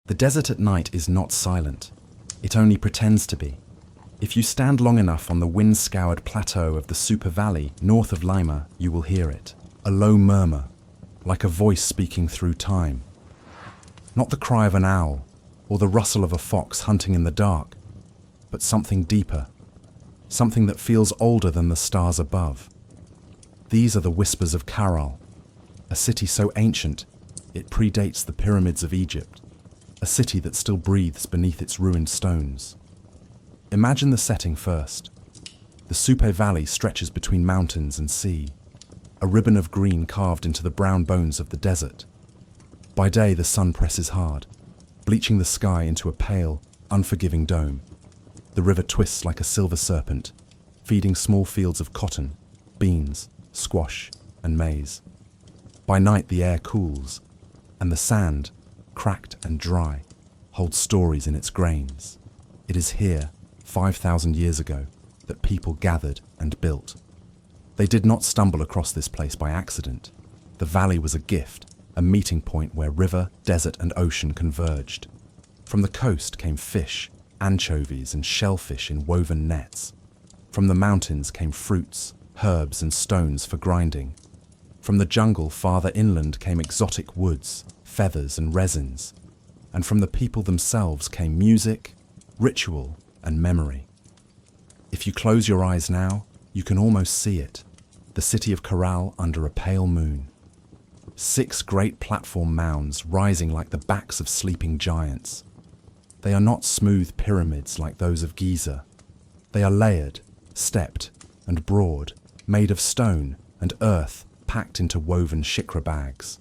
The desert at night is not silent. It only pretends to be. If you stand long enough on the wind-scoured plateau of the Super Valley north of Lima, you will hear it. A low murmur, like a voice speaking through time. Not the cry of an owl or the rustle of a fox hunting in the dark, but something deeper, something that feels older than the stars above. These are the whispers of Caral, a city so ancient it predates the pyramids of Egypt, a city that still breathes beneath its ruined stones. Imagine the setting first. The Supe Valley stretches between mountains and sea, a ribbon of green carved into the brown bones of the desert. By day, the sun presses hard, bleaching the sky into a pale, unforgiving dome. The river twists like a silver serpent, feeding small fields of cotton, beans, squash, and maize. By night, the air cools, and the sand, cracked and dry, holds stories in its grains. It is here, 5,000 years ago, that people gathered and built. They did not stumble across this place by accident. The valley was a gift, a meeting point where river, desert, and ocean converged. From the coast came fish, anchovies, and shellfish in woven nets. From the mountains came fruits, herbs, and stones for grinding. From the jungle farther inland came exotic woods, feathers, and resins. And from the people themselves came music, ritual, and memory. If you close your eyes now, you can almost see it. The city of Caral under a pale moon. 6 great platform mounds rising like the backs of sleeping giants. They are not smooth pyramids like those of Giza. They are layered, stepped, and broad, made of stone and earth packed into woven shikra bags.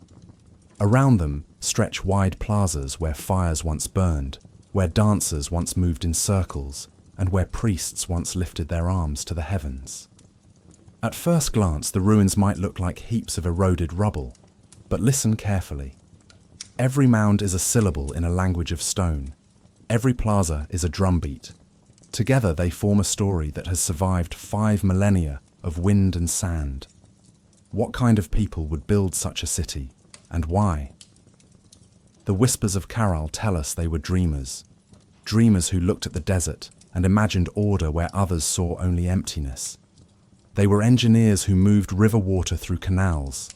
Around them stretch wide plazas where fires once burned, where dancers once moved in circles, and where priests once lifted their arms to the heavens. At first glance, the ruins might look like heaps of eroded rubble, but listen carefully. Every mound is a syllable in a language of stone. Every plaza is a drumbeat. Together they form a story that has survived 5 millennia of wind and sand. What kind of people would build such a city, and why? The whispers of Caral tell us they were dreamers. Dreamers who looked at the desert and imagined order where others saw only emptiness. They were engineers who moved river water through canals,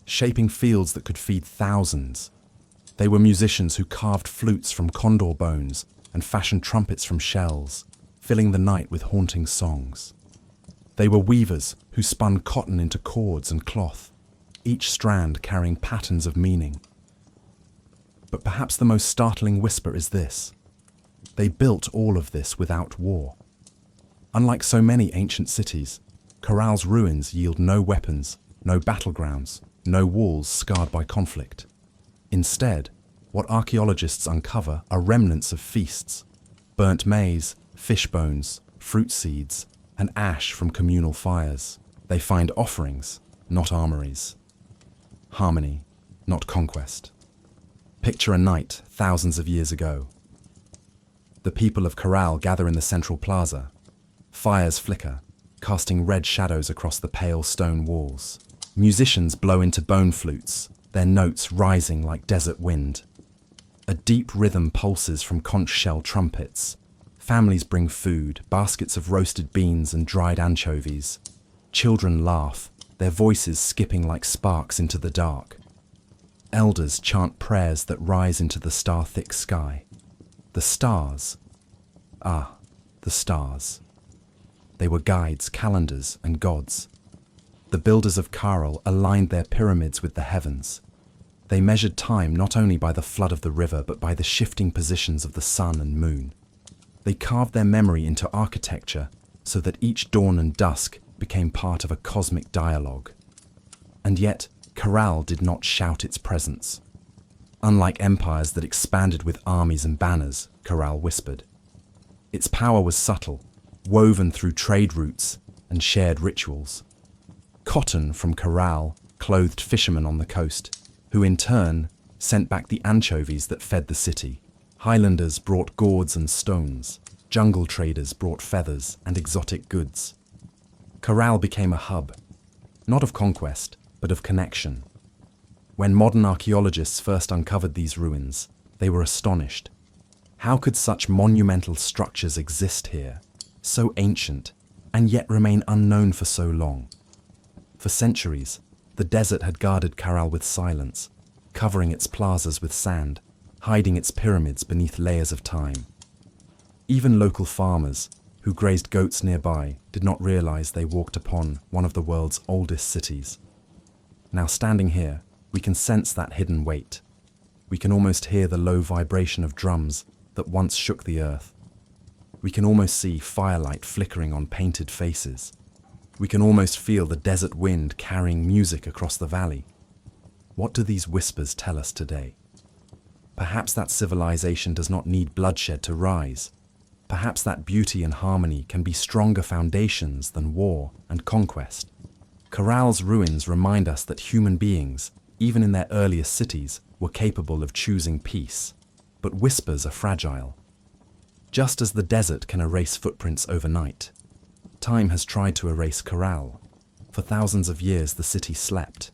shaping fields that could feed thousands. They were musicians who carved flutes from condor bones and fashioned trumpets from shells, filling the night with haunting songs. They were weavers who spun cotton into cords and cloth, each strand carrying patterns of meaning. But perhaps the most startling whisper is this: they built all of this without war. Unlike so many ancient cities, Caral's ruins yield no weapons, no battlegrounds, no walls scarred by conflict. Instead, what archaeologists uncover are remnants of feasts, burnt maize, fish bones, fruit seeds, and ash from communal fires. They find offerings, not armories. Harmony, not conquest. Picture a night thousands of years ago. The people of Caral gather in the central plaza. Fires flicker, casting red shadows across the pale stone walls. Musicians blow into bone flutes, their notes rising like desert wind. A deep rhythm pulses from conch shell trumpets. Families bring food, baskets of roasted beans and dried anchovies. Children laugh, their voices skipping like sparks into the dark. Elders chant prayers that rise into the star-thick sky. The stars. Ah, the stars. They were guides, calendars, and gods. The builders of Caral aligned their pyramids with the heavens. They measured time not only by the flood of the river, but by the shifting positions of the sun and moon. They carved their memory into architecture so that each dawn and dusk became part of a cosmic dialogue. And yet, Caral did not shout its presence. Unlike empires that expanded with armies and banners, Caral whispered. Its power was subtle, woven through trade routes and shared rituals. Cotton from Caral clothed fishermen on the coast, who in turn sent back the anchovies that fed the city. Highlanders brought gourds and stones. Jungle traders brought feathers and exotic goods. Caral became a hub, not of conquest, but of connection. When modern archaeologists first uncovered these ruins, They were astonished. How could such monumental structures exist here, so ancient, and yet remain unknown for so long? For centuries, the desert had guarded Caral with silence, covering its plazas with sand, hiding its pyramids beneath layers of time. Even local farmers, who grazed goats nearby, did not realize they walked upon one of the world's oldest cities. Now standing here, we can sense that hidden weight. We can almost hear the low vibration of drums that once shook the earth. We can almost see firelight flickering on painted faces. We can almost feel the desert wind carrying music across the valley. What do these whispers tell us today? Perhaps that civilization does not need bloodshed to rise. Perhaps that beauty and harmony can be stronger foundations than war and conquest. Caral's ruins remind us that human beings, even in their earliest cities, were capable of choosing peace. But whispers are fragile. Just as the desert can erase footprints overnight, time has tried to erase Caral. For thousands of years the city slept.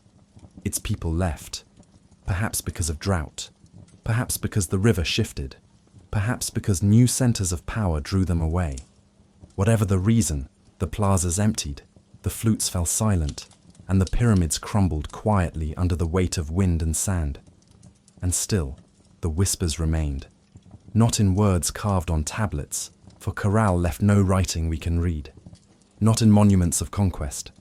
Its people left, perhaps because of drought, perhaps because the river shifted, perhaps because new centers of power drew them away. Whatever the reason, the plazas emptied, the flutes fell silent, and the pyramids crumbled quietly under the weight of wind and sand. And still, the whispers remained, not in words carved on tablets, for Caral left no writing we can read. Not in monuments of conquest,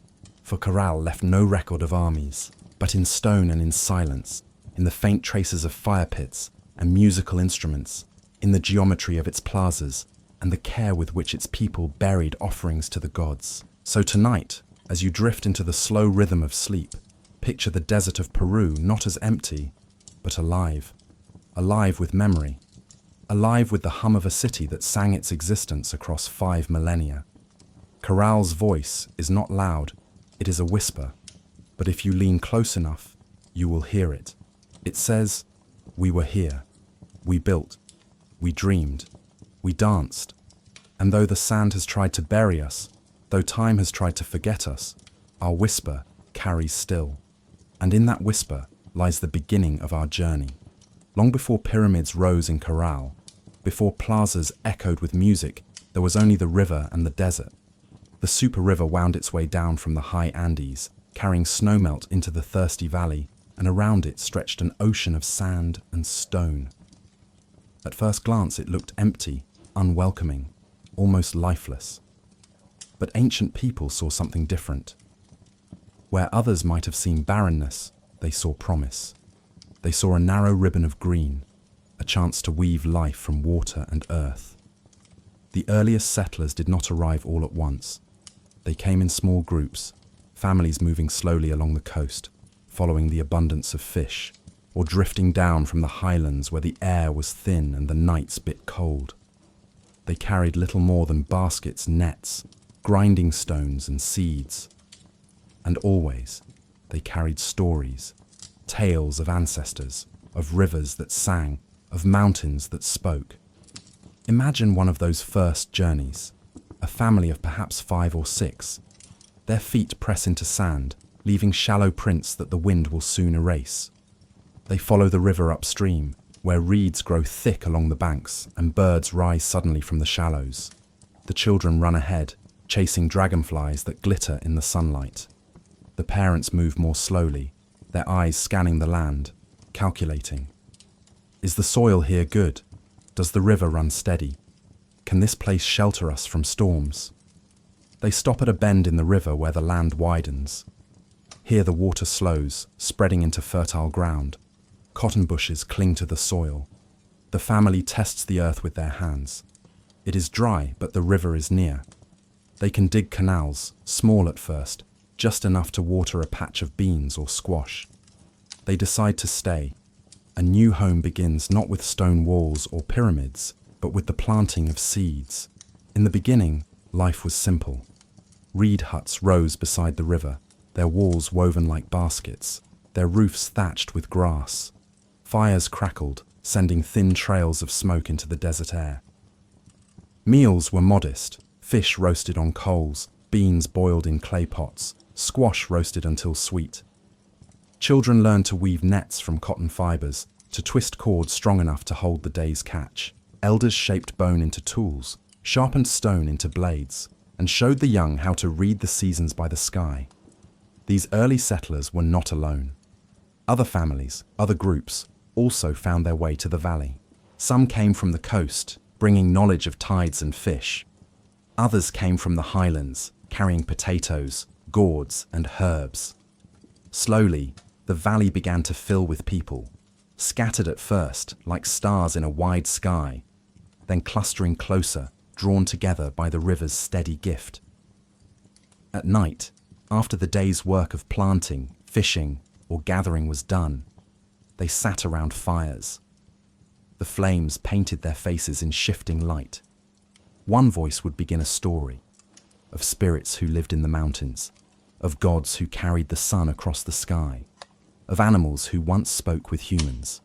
for Caral left no record of armies, but in stone and in silence, in the faint traces of fire pits and musical instruments, in the geometry of its plazas and the care with which its people buried offerings to the gods. So tonight, as you drift into the slow rhythm of sleep, picture the desert of Peru not as empty, but alive. Alive with memory. Alive with the hum of a city that sang its existence across 5 millennia. Caral's voice is not loud, it is a whisper. But if you lean close enough, you will hear it. It says, "We were here. We built. We dreamed. We danced. And though the sand has tried to bury us, though time has tried to forget us, our whisper carries still. And in that whisper lies the beginning of our journey. Long before pyramids rose in Caral, before plazas echoed with music, there was only the river and the desert. The super river wound its way down from the high Andes, carrying snowmelt into the thirsty valley, and around it stretched an ocean of sand and stone. At first glance it looked empty, unwelcoming, almost lifeless. But ancient people saw something different. Where others might have seen barrenness, they saw promise. They saw a narrow ribbon of green, a chance to weave life from water and earth. The earliest settlers did not arrive all at once. They came in small groups, families moving slowly along the coast, following the abundance of fish, or drifting down from the highlands where the air was thin and the nights bit cold. They carried little more than baskets, nets, grinding stones and seeds. And always, they carried stories, tales of ancestors, of rivers that sang, of mountains that spoke. Imagine one of those first journeys, a family of perhaps 5 or 6. Their feet press into sand, leaving shallow prints that the wind will soon erase. They follow the river upstream, where reeds grow thick along the banks and birds rise suddenly from the shallows. The children run ahead, chasing dragonflies that glitter in the sunlight. The parents move more slowly, their eyes scanning the land, calculating. Is the soil here good? Does the river run steady? Can this place shelter us from storms? They stop at a bend in the river where the land widens. Here the water slows, spreading into fertile ground. Cotton bushes cling to the soil. The family tests the earth with their hands. It is dry, but the river is near. They can dig canals, small at first, just enough to water a patch of beans or squash. They decide to stay. A new home begins not with stone walls or pyramids, but with the planting of seeds. In the beginning, life was simple. Reed huts rose beside the river, their walls woven like baskets, their roofs thatched with grass. Fires crackled, sending thin trails of smoke into the desert air. Meals were modest, fish roasted on coals, beans boiled in clay pots, squash roasted until sweet. Children learned to weave nets from cotton fibers, to twist cords strong enough to hold the day's catch. Elders shaped bone into tools, sharpened stone into blades, and showed the young how to read the seasons by the sky. These early settlers were not alone. Other families, other groups, also found their way to the valley. Some came from the coast, bringing knowledge of tides and fish. Others came from the highlands, carrying potatoes, gourds, and herbs. Slowly, the valley began to fill with people, scattered at first like stars in a wide sky, then clustering closer, drawn together by the river's steady gift. At night, after the day's work of planting, fishing, or gathering was done, they sat around fires. The flames painted their faces in shifting light. One voice would begin a story of spirits who lived in the mountains, of gods who carried the sun across the sky, of animals who once spoke with humans.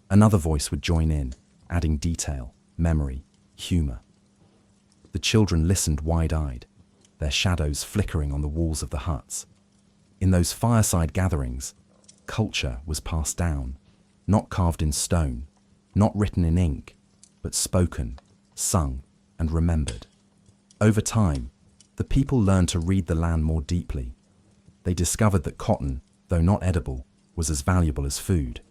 Another voice would join in, adding detail, memory, humor. The children listened wide-eyed, their shadows flickering on the walls of the huts. In those fireside gatherings, culture was passed down, not carved in stone, not written in ink, but spoken, sung, and remembered. Over time, the people learned to read the land more deeply. They discovered that cotton, though not edible, was as valuable as food.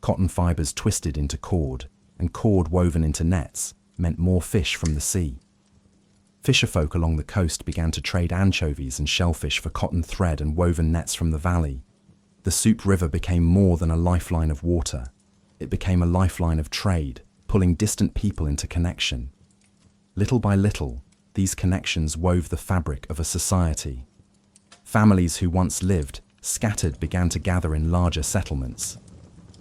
Cotton fibers twisted into cord, and cord woven into nets, meant more fish from the sea. Fisherfolk along the coast began to trade anchovies and shellfish for cotton thread and woven nets from the valley. The Soup River became more than a lifeline of water. It became a lifeline of trade, pulling distant people into connection. Little by little, these connections wove the fabric of a society. Families who once lived, scattered, began to gather in larger settlements.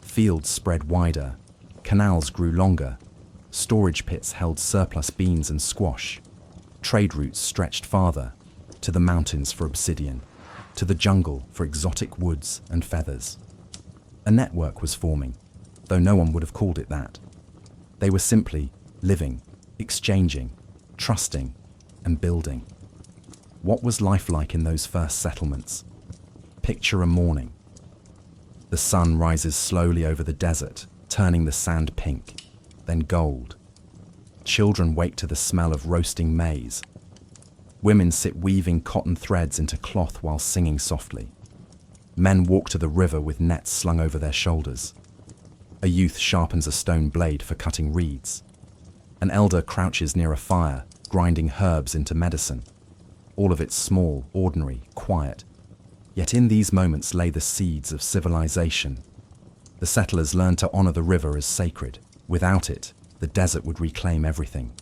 Fields spread wider, canals grew longer, storage pits held surplus beans and squash. Trade routes stretched farther, to the mountains for obsidian, to the jungle for exotic woods and feathers. A network was forming, though no one would have called it that. They were simply living, exchanging, trusting, and building. What was life like in those first settlements? Picture a morning. The sun rises slowly over the desert, turning the sand pink, then gold. Children wake to the smell of roasting maize. Women sit weaving cotton threads into cloth while singing softly. Men walk to the river with nets slung over their shoulders. A youth sharpens a stone blade for cutting reeds. An elder crouches near a fire, grinding herbs into medicine. All of it small, ordinary, quiet. Yet in these moments lay the seeds of civilization. The settlers learned to honor the river as sacred. Without it, the desert would reclaim everything.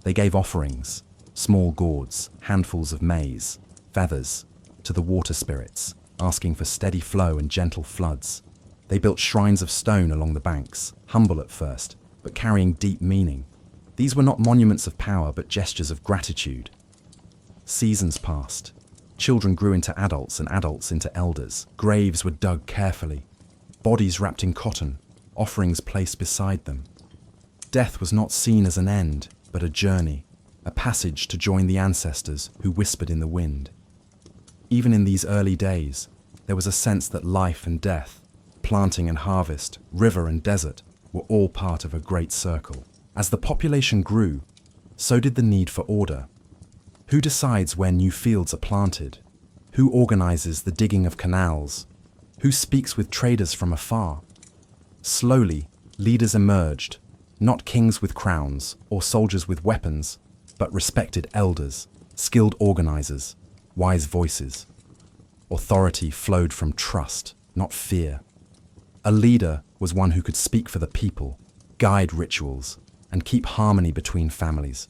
They gave offerings, small gourds, handfuls of maize, feathers, to the water spirits, asking for steady flow and gentle floods. They built shrines of stone along the banks, humble at first, but carrying deep meaning. These were not monuments of power, but gestures of gratitude. Seasons passed. Children grew into adults and adults into elders. Graves were dug carefully, bodies wrapped in cotton, offerings placed beside them. Death was not seen as an end, but a journey, a passage to join the ancestors who whispered in the wind. Even in these early days, there was a sense that life and death, planting and harvest, river and desert, were all part of a great circle. As the population grew, so did the need for order. Who decides where new fields are planted? Who organizes the digging of canals? Who speaks with traders from afar? Slowly, leaders emerged, not kings with crowns or soldiers with weapons, but respected elders, skilled organizers, wise voices. Authority flowed from trust, not fear. A leader was one who could speak for the people, guide rituals, and keep harmony between families.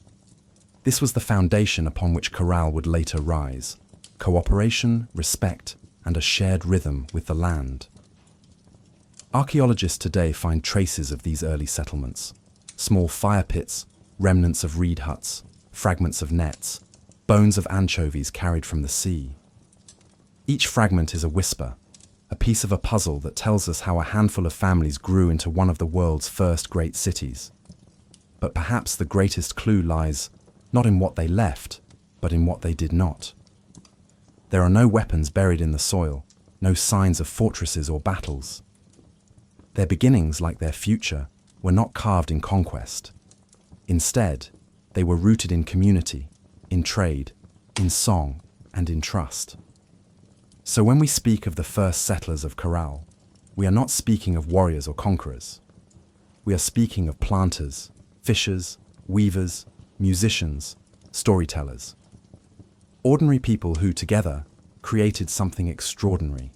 This was the foundation upon which Caral would later rise: cooperation, respect, and a shared rhythm with the land. Archaeologists today find traces of these early settlements: small fire pits, remnants of reed huts, fragments of nets, bones of anchovies carried from the sea. Each fragment is a whisper, a piece of a puzzle that tells us how a handful of families grew into one of the world's first great cities. But perhaps the greatest clue lies not in what they left, but in what they did not. There are no weapons buried in the soil, no signs of fortresses or battles. Their beginnings, like their future, were not carved in conquest. Instead, they were rooted in community, in trade, in song, and in trust. So when we speak of the first settlers of Caral, we are not speaking of warriors or conquerors. We are speaking of planters, fishers, weavers, musicians, storytellers. Ordinary people who, together, created something extraordinary.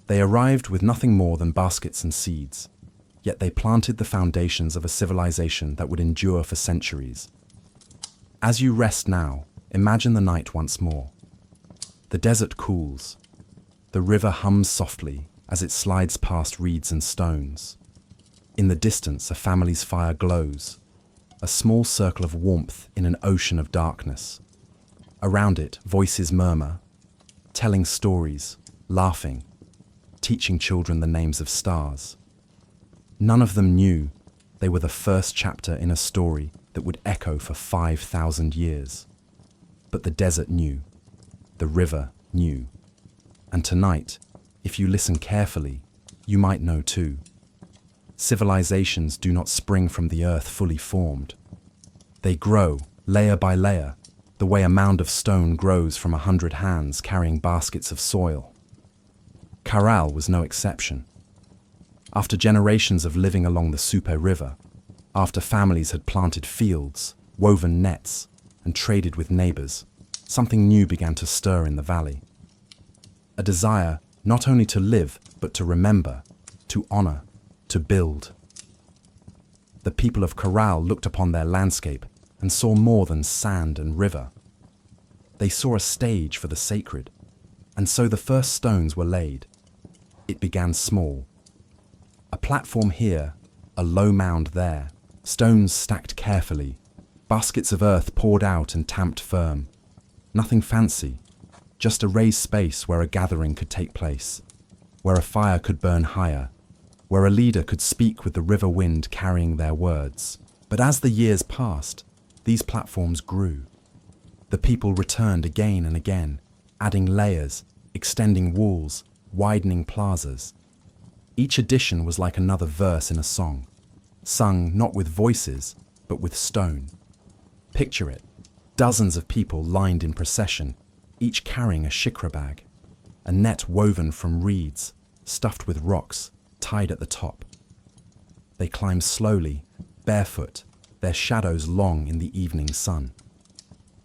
They arrived with nothing more than baskets and seeds, yet they planted the foundations of a civilization that would endure for centuries. As you rest now, imagine the night once more. The desert cools. The river hums softly as it slides past reeds and stones. In the distance, a family's fire glows, a small circle of warmth in an ocean of darkness. Around it, voices murmur, telling stories, laughing, teaching children the names of stars. None of them knew they were the first chapter in a story that would echo for 5,000 years. But the desert knew, the river knew, and tonight, if you listen carefully, you might know too. Civilizations do not spring from the earth fully formed. They grow, layer by layer, the way a mound of stone grows from 100 hands carrying baskets of soil. Caral was no exception. After generations of living along the Supe River, after families had planted fields, woven nets, and traded with neighbors, something new began to stir in the valley. A desire not only to live, but to remember, to honor, to build. The people of Caral looked upon their landscape and saw more than sand and river. They saw a stage for the sacred, and so the first stones were laid. It began small. A platform here, a low mound there, stones stacked carefully, baskets of earth poured out and tamped firm. Nothing fancy, just a raised space where a gathering could take place, where a fire could burn higher, where a leader could speak with the river wind carrying their words. But as the years passed, these platforms grew. The people returned again and again, adding layers, extending walls, widening plazas. Each addition was like another verse in a song, sung not with voices, but with stone. Picture it, dozens of people lined in procession, each carrying a shikra bag, a net woven from reeds, stuffed with rocks, tied at the top. They climbed slowly, barefoot, their shadows long in the evening sun.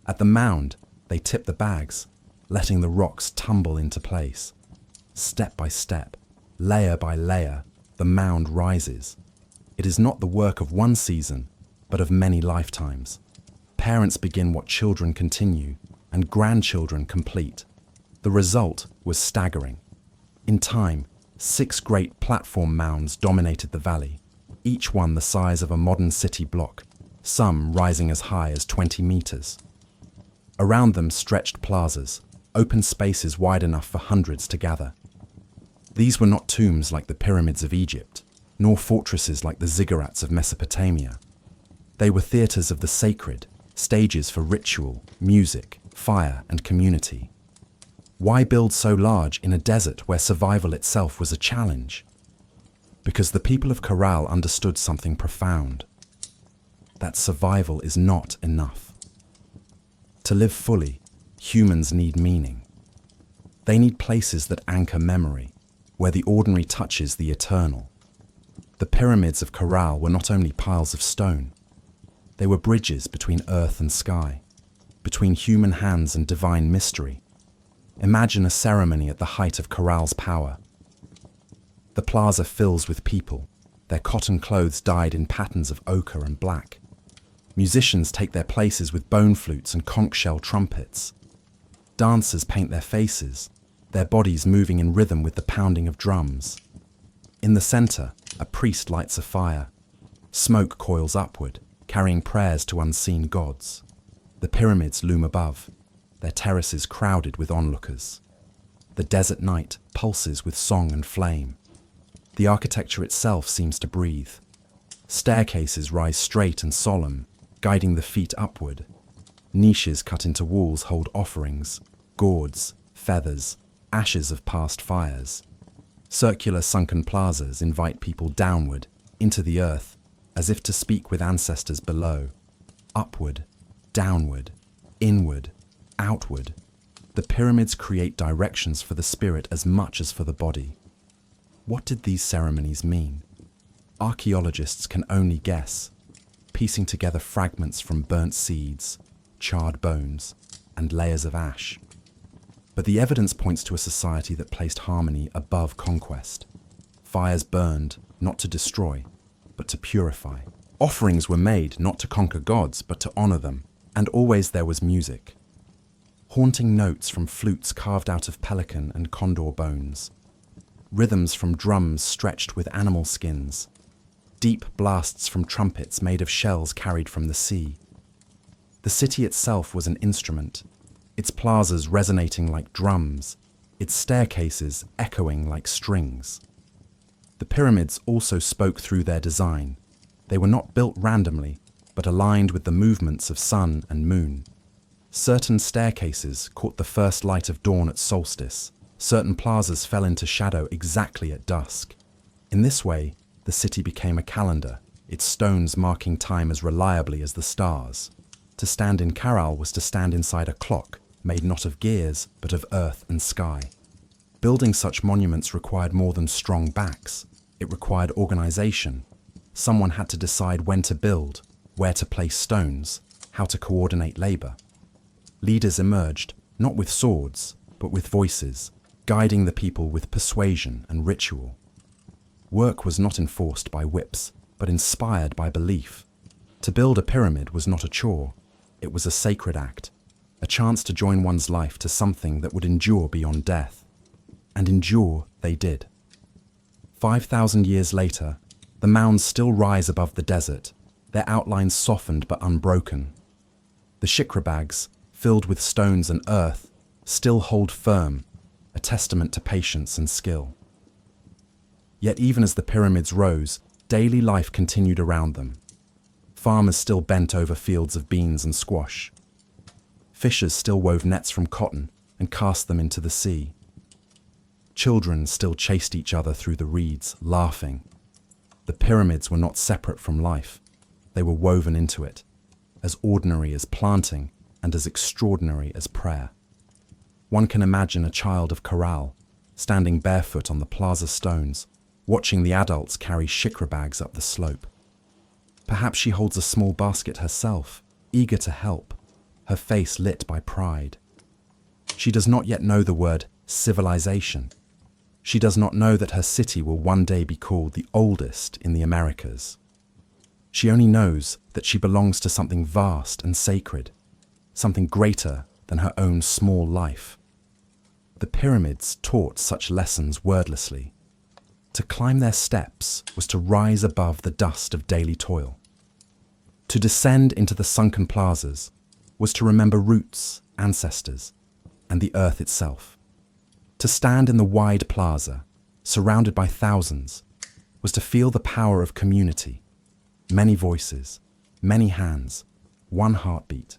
At the mound, they tipped the bags, letting the rocks tumble into place. Step by step, layer by layer, the mound rises. It is not the work of one season, but of many lifetimes. Parents begin what children continue, and grandchildren complete. The result was staggering. In time, 6 great platform mounds dominated the valley, each one the size of a modern city block, some rising as high as 20 meters. Around them stretched plazas, open spaces wide enough for hundreds to gather. These were not tombs like the pyramids of Egypt, nor fortresses like the ziggurats of Mesopotamia. They were theaters of the sacred, stages for ritual, music, fire, and community. Why build so large in a desert where survival itself was a challenge? Because the people of Caral understood something profound: that survival is not enough. To live fully, humans need meaning. They need places that anchor memory, where the ordinary touches the eternal. The pyramids of Caral were not only piles of stone, they were bridges between earth and sky, between human hands and divine mystery. Imagine a ceremony at the height of Caral's power. The plaza fills with people, their cotton clothes dyed in patterns of ochre and black. Musicians take their places with bone flutes and conch shell trumpets. Dancers paint their faces, their bodies moving in rhythm with the pounding of drums. In the center, a priest lights a fire. Smoke coils upward, carrying prayers to unseen gods. The pyramids loom above, their terraces crowded with onlookers. The desert night pulses with song and flame. The architecture itself seems to breathe. Staircases rise straight and solemn, guiding the feet upward. Niches cut into walls hold offerings, gourds, feathers, ashes of past fires. Circular sunken plazas invite people downward, into the earth, as if to speak with ancestors below. Upward, downward, inward, outward. The pyramids create directions for the spirit as much as for the body. What did these ceremonies mean? Archaeologists can only guess, piecing together fragments from burnt seeds, charred bones, and layers of ash. But the evidence points to a society that placed harmony above conquest. Fires burned, not to destroy, but to purify. Offerings were made not to conquer gods, but to honor them, and always there was music. Haunting notes from flutes carved out of pelican and condor bones. Rhythms from drums stretched with animal skins. Deep blasts from trumpets made of shells carried from the sea. The city itself was an instrument, its plazas resonating like drums, its staircases echoing like strings. The pyramids also spoke through their design. They were not built randomly, but aligned with the movements of sun and moon. Certain staircases caught the first light of dawn at solstice. Certain plazas fell into shadow exactly at dusk. In this way, the city became a calendar, its stones marking time as reliably as the stars. To stand in Caral was to stand inside a clock, made not of gears, but of earth and sky. Building such monuments required more than strong backs. It required organization. Someone had to decide when to build, where to place stones, how to coordinate labor. Leaders emerged, not with swords, but with voices, guiding the people with persuasion and ritual. Work was not enforced by whips, but inspired by belief. To build a pyramid was not a chore. It was a sacred act, a chance to join one's life to something that would endure beyond death. And endure they did. 5,000 years later, the mounds still rise above the desert, their outlines softened but unbroken. The shikra filled with stones and earth, still hold firm, a testament to patience and skill. Yet even as the pyramids rose, daily life continued around them. Farmers still bent over fields of beans and squash. Fishers still wove nets from cotton and cast them into the sea. Children still chased each other through the reeds, laughing. The pyramids were not separate from life. They were woven into it, as ordinary as planting and as extraordinary as prayer. One can imagine a child of Caral, standing barefoot on the plaza stones, watching the adults carry shikra bags up the slope. Perhaps she holds a small basket herself, eager to help, her face lit by pride. She does not yet know the word civilization. She does not know that her city will one day be called the oldest in the Americas. She only knows that she belongs to something vast and sacred, something greater than her own small life. The pyramids taught such lessons wordlessly. To climb their steps was to rise above the dust of daily toil. To descend into the sunken plazas was to remember roots, ancestors, and the earth itself. To stand in the wide plaza, surrounded by thousands, was to feel the power of community. Many voices, many hands, one heartbeat.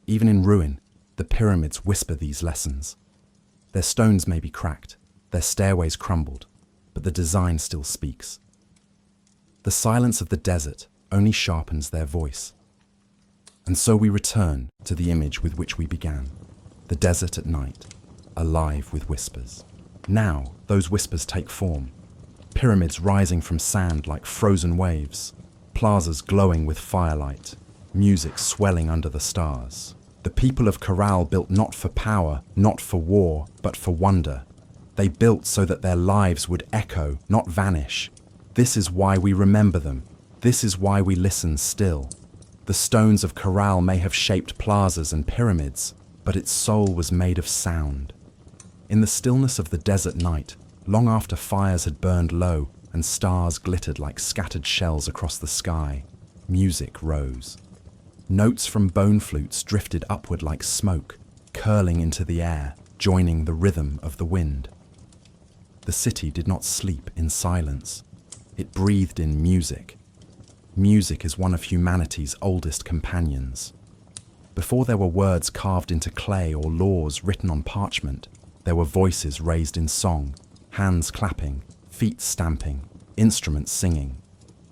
Even in ruin, the pyramids whisper these lessons. Their stones may be cracked, their stairways crumbled, but the design still speaks. The silence of the desert only sharpens their voice. And so we return to the image with which we began, the desert at night, alive with whispers. Now, those whispers take form. Pyramids rising from sand like frozen waves, plazas glowing with firelight, music swelling under the stars. The people of Caral built not for power, not for war, but for wonder. They built so that their lives would echo, not vanish. This is why we remember them. This is why we listen still. The stones of Caral may have shaped plazas and pyramids, but its soul was made of sound. In the stillness of the desert night, long after fires had burned low and stars glittered like scattered shells across the sky, music rose. Notes from bone flutes drifted upward like smoke, curling into the air, joining the rhythm of the wind. The city did not sleep in silence. It breathed in music. Music is one of humanity's oldest companions. Before there were words carved into clay or laws written on parchment, there were voices raised in song, hands clapping, feet stamping, instruments singing.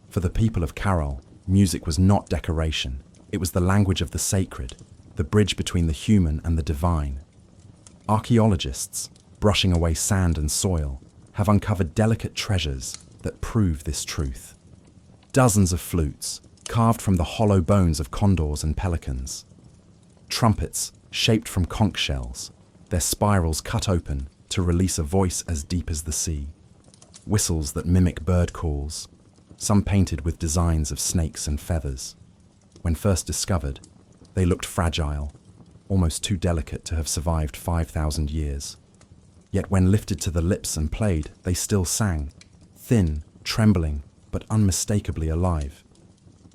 For the people of Caral, music was not decoration. It was the language of the sacred, the bridge between the human and the divine. Archaeologists, brushing away sand and soil, have uncovered delicate treasures that prove this truth. Dozens of flutes, carved from the hollow bones of condors and pelicans. Trumpets, shaped from conch shells, their spirals cut open to release a voice as deep as the sea. Whistles that mimic bird calls, some painted with designs of snakes and feathers. When first discovered, they looked fragile, almost too delicate to have survived 5,000 years. Yet when lifted to the lips and played, they still sang, thin, trembling, but unmistakably alive.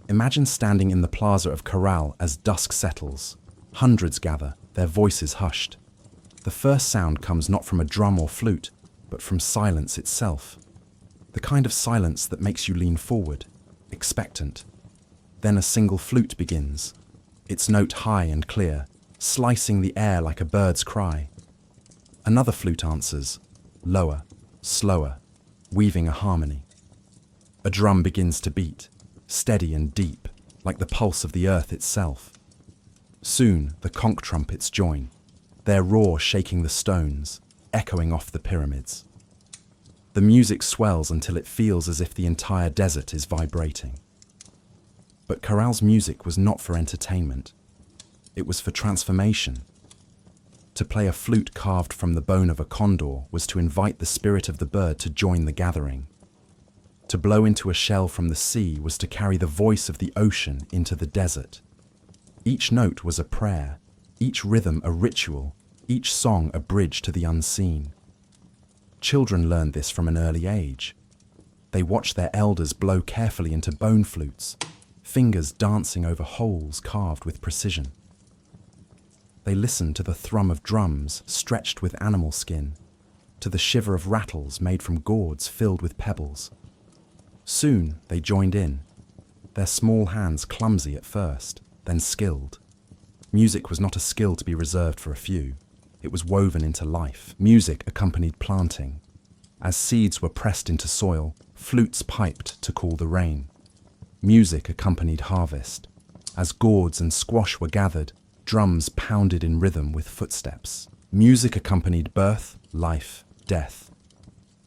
Imagine standing in the plaza of Caral as dusk settles. Hundreds gather, their voices hushed. The first sound comes not from a drum or flute, but from silence itself. The kind of silence that makes you lean forward, expectant. Then a single flute begins, its note high and clear, slicing the air like a bird's cry. Another flute answers, lower, slower, weaving a harmony. A drum begins to beat, steady and deep, like the pulse of the earth itself. Soon the conch trumpets join, their roar shaking the stones, echoing off the pyramids. The music swells until it feels as if the entire desert is vibrating. But Caral's music was not for entertainment. It was for transformation. To play a flute carved from the bone of a condor was to invite the spirit of the bird to join the gathering. To blow into a shell from the sea was to carry the voice of the ocean into the desert. Each note was a prayer, each rhythm a ritual, each song a bridge to the unseen. Children learned this from an early age. They watched their elders blow carefully into bone flutes, fingers dancing over holes carved with precision. They listened to the thrum of drums stretched with animal skin, to the shiver of rattles made from gourds filled with pebbles. Soon they joined in, their small hands clumsy at first, then skilled. Music was not a skill to be reserved for a few. It was woven into life. Music accompanied planting. As seeds were pressed into soil, flutes piped to cool the rain. Music accompanied harvest. As gourds and squash were gathered, drums pounded in rhythm with footsteps. Music accompanied birth, life, death.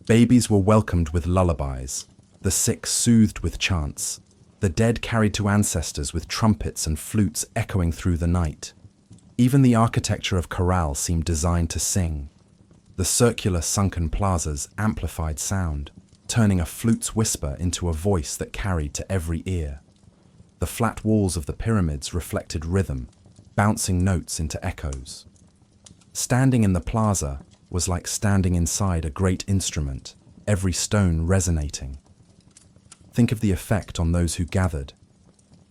Babies were welcomed with lullabies, the sick soothed with chants, the dead carried to ancestors with trumpets and flutes echoing through the night. Even the architecture of Caral seemed designed to sing. The circular sunken plazas amplified sound, turning a flute's whisper into a voice that carried to every ear. The flat walls of the pyramids reflected rhythm, bouncing notes into echoes. Standing in the plaza was like standing inside a great instrument, every stone resonating. Think of the effect on those who gathered.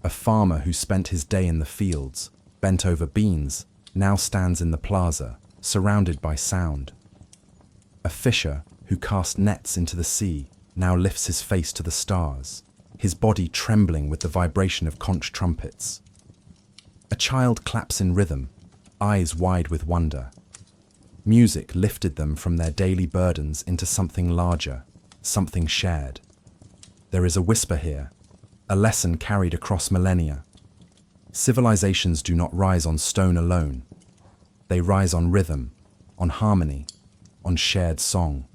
A farmer who spent his day in the fields, bent over beans, now stands in the plaza, surrounded by sound. A fisher who cast nets into the sea now lifts his face to the stars, his body trembling with the vibration of conch trumpets. A child claps in rhythm, eyes wide with wonder. Music lifted them from their daily burdens into something larger, something shared. There is a whisper here, a lesson carried across millennia. Civilizations do not rise on stone alone. They rise on rhythm, on harmony, on shared song.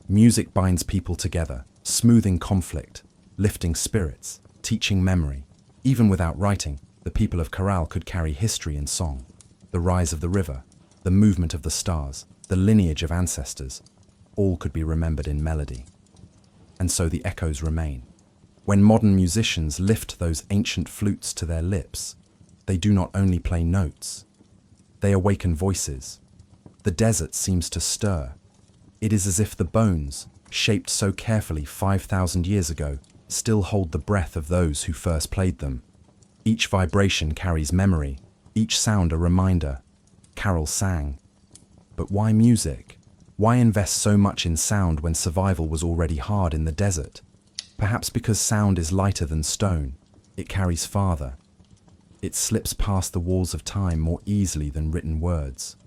Music binds people together, smoothing conflict, lifting spirits, teaching memory. Even without writing, the people of Caral could carry history in song. The rise of the river, the movement of the stars, the lineage of ancestors, all could be remembered in melody. And so the echoes remain. When modern musicians lift those ancient flutes to their lips, they do not only play notes, they awaken voices. The desert seems to stir. It is as if the bones, shaped so carefully 5,000 years ago, still hold the breath of those who first played them. Each vibration carries memory, each sound a reminder. Caral sang. But why music? Why invest so much in sound when survival was already hard in the desert? Perhaps because sound is lighter than stone. It carries farther. It slips past the walls of time more easily than written words.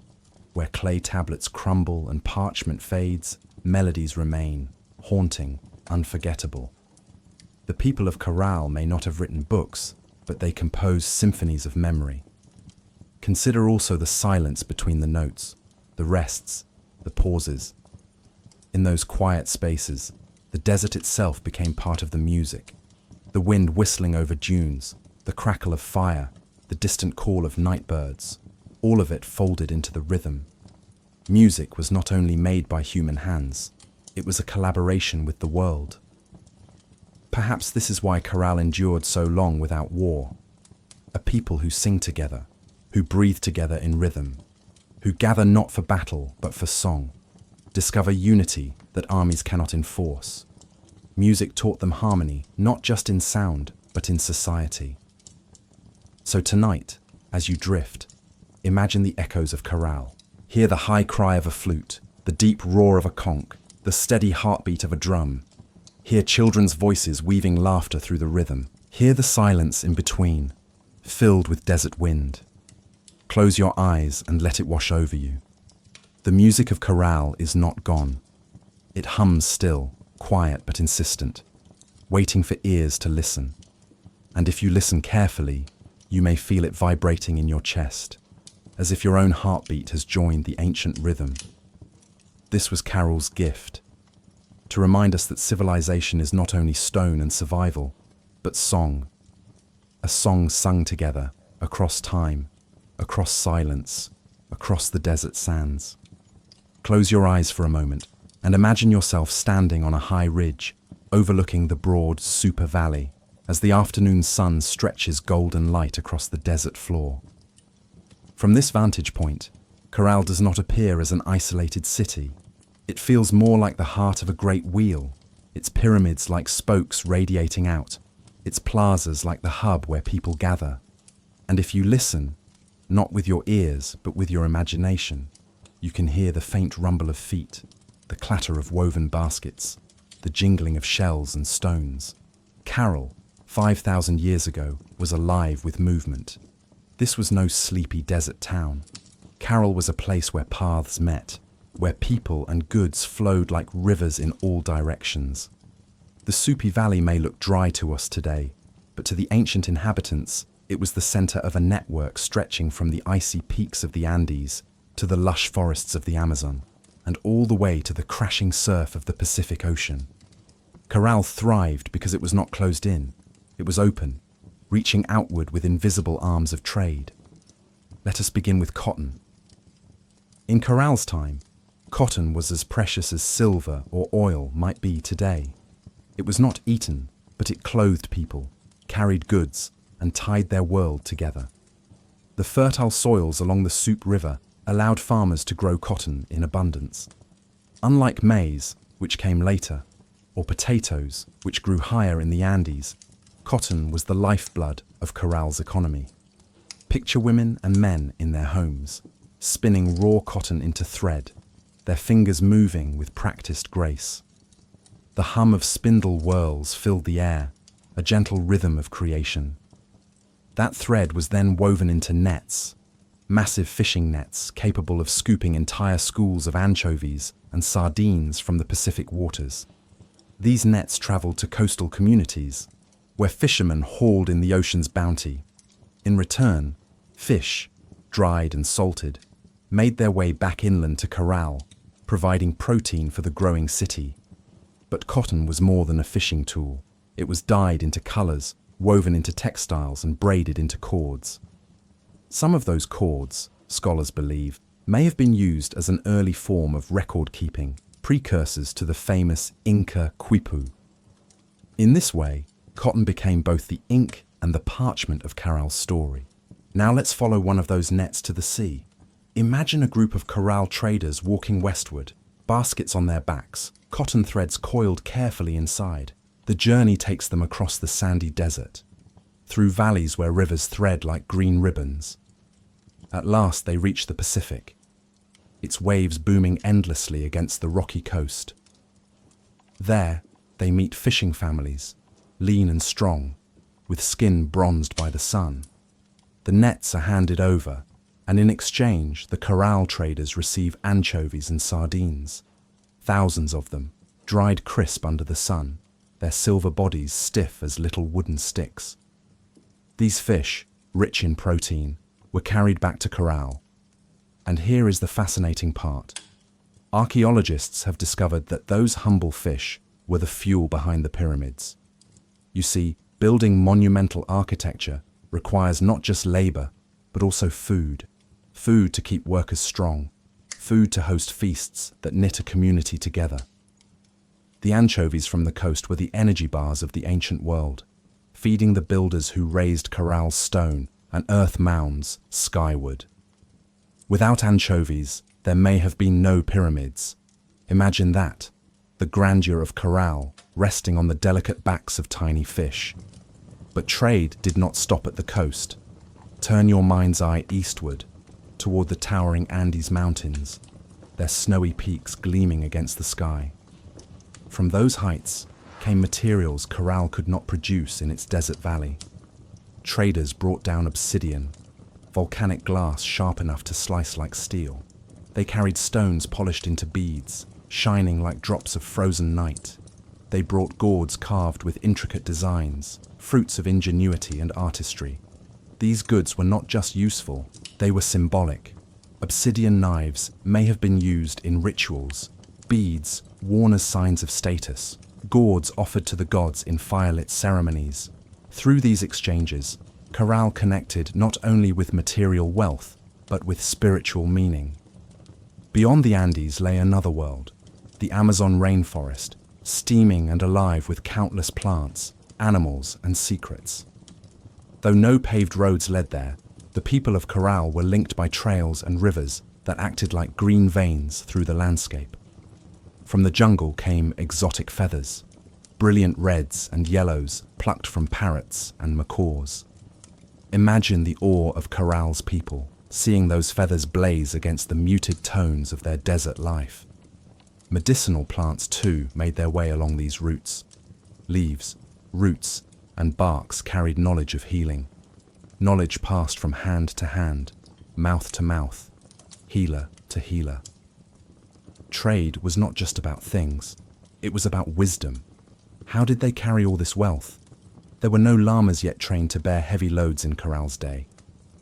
Where clay tablets crumble and parchment fades, melodies remain, haunting, unforgettable. The people of Caral may not have written books, but they compose symphonies of memory. Consider also the silence between the notes, the rests, the pauses. In those quiet spaces, the desert itself became part of the music. The wind whistling over dunes, the crackle of fire, the distant call of night birds, all of it folded into the rhythm. Music was not only made by human hands, it was a collaboration with the world. Perhaps this is why Caral endured so long without war. A people who sing together, who breathe together in rhythm, who gather not for battle but for song, discover unity that armies cannot enforce. Music taught them harmony, not just in sound, but in society. So tonight, as you drift, imagine the echoes of Caral. Hear the high cry of a flute, the deep roar of a conch, the steady heartbeat of a drum. Hear children's voices weaving laughter through the rhythm. Hear the silence in between, filled with desert wind. Close your eyes and let it wash over you. The music of Caral is not gone. It hums still, quiet but insistent, waiting for ears to listen. And if you listen carefully, you may feel it vibrating in your chest, as if your own heartbeat has joined the ancient rhythm. This was Caral's gift, to remind us that civilization is not only stone and survival, but song. A song sung together, across time, across silence, across the desert sands. Close your eyes for a moment and imagine yourself standing on a high ridge, overlooking the broad Super Valley, as the afternoon sun stretches golden light across the desert floor. From this vantage point, Caral does not appear as an isolated city. It feels more like the heart of a great wheel, its pyramids like spokes radiating out, its plazas like the hub where people gather. And if you listen, not with your ears but with your imagination, you can hear the faint rumble of feet, the clatter of woven baskets, the jingling of shells and stones. Caral, 5,000 years ago, was alive with movement. This was no sleepy desert town. Caral was a place where paths met, where people and goods flowed like rivers in all directions. The Supi Valley may look dry to us today, but to the ancient inhabitants, it was the center of a network stretching from the icy peaks of the Andes to the lush forests of the Amazon, and all the way to the crashing surf of the Pacific Ocean. Caral thrived because it was not closed in. It was open, reaching outward with invisible arms of trade. Let us begin with cotton. In Caral's time, cotton was as precious as silver or oil might be today. It was not eaten, but it clothed people, carried goods, and tied their world together. The fertile soils along the Soup River allowed farmers to grow cotton in abundance. Unlike maize, which came later, or potatoes, which grew higher in the Andes, cotton was the lifeblood of Caral's economy. Picture women and men in their homes, spinning raw cotton into thread, their fingers moving with practiced grace. The hum of spindle whirls filled the air, a gentle rhythm of creation. That thread was then woven into nets, massive fishing nets capable of scooping entire schools of anchovies and sardines from the Pacific waters. These nets traveled to coastal communities, where fishermen hauled in the ocean's bounty. In return, fish, dried and salted, made their way back inland to Caral, providing protein for the growing city. But cotton was more than a fishing tool. It was dyed into colors, woven into textiles and braided into cords. Some of those cords, scholars believe, may have been used as an early form of record-keeping, precursors to the famous Inca quipu. In this way, cotton became both the ink and the parchment of Caral's story. Now let's follow one of those nets to the sea. Imagine a group of Caral traders walking westward, baskets on their backs, cotton threads coiled carefully inside. The journey takes them across the sandy desert, through valleys where rivers thread like green ribbons. At last they reach the Pacific, its waves booming endlessly against the rocky coast. There, they meet fishing families, lean and strong, with skin bronzed by the sun. The nets are handed over, and in exchange, the Caral traders receive anchovies and sardines. thousands of them, dried crisp under the sun, their silver bodies stiff as little wooden sticks. These fish, rich in protein, were carried back to Caral. And here is the fascinating part. Archaeologists have discovered that those humble fish were the fuel behind the pyramids. You see, building monumental architecture requires not just labor, but also food. Food to keep workers strong. Food to host feasts that knit a community together. The anchovies from the coast were the energy bars of the ancient world, feeding the builders who raised Caral's stone and earth mounds skyward. Without anchovies, there may have been no pyramids. Imagine that, the grandeur of Caral resting on the delicate backs of tiny fish. But trade did not stop at the coast. Turn your mind's eye eastward, toward the towering Andes Mountains, their snowy peaks gleaming against the sky. From those heights came materials Caral could not produce in its desert valley. Traders brought down obsidian, volcanic glass sharp enough to slice like steel. They carried stones polished into beads, shining like drops of frozen night. They brought gourds carved with intricate designs, fruits of ingenuity and artistry. These goods were not just useful, they were symbolic. Obsidian knives may have been used in rituals, beads worn as signs of status, gourds offered to the gods in firelit ceremonies. Through these exchanges, Caral connected not only with material wealth, but with spiritual meaning. Beyond the Andes lay another world, the Amazon rainforest, steaming and alive with countless plants, animals, and secrets. Though no paved roads led there, the people of Caral were linked by trails and rivers that acted like green veins through the landscape. From the jungle came exotic feathers, brilliant reds and yellows plucked from parrots and macaws. Imagine the awe of Caral's people, seeing those feathers blaze against the muted tones of their desert life. Medicinal plants too made their way along these routes. Leaves, roots, and barks carried knowledge of healing. Knowledge passed from hand to hand, mouth to mouth, healer to healer. Trade was not just about things, it was about wisdom. How did they carry all this wealth? There were no llamas yet trained to bear heavy loads in Caral's day.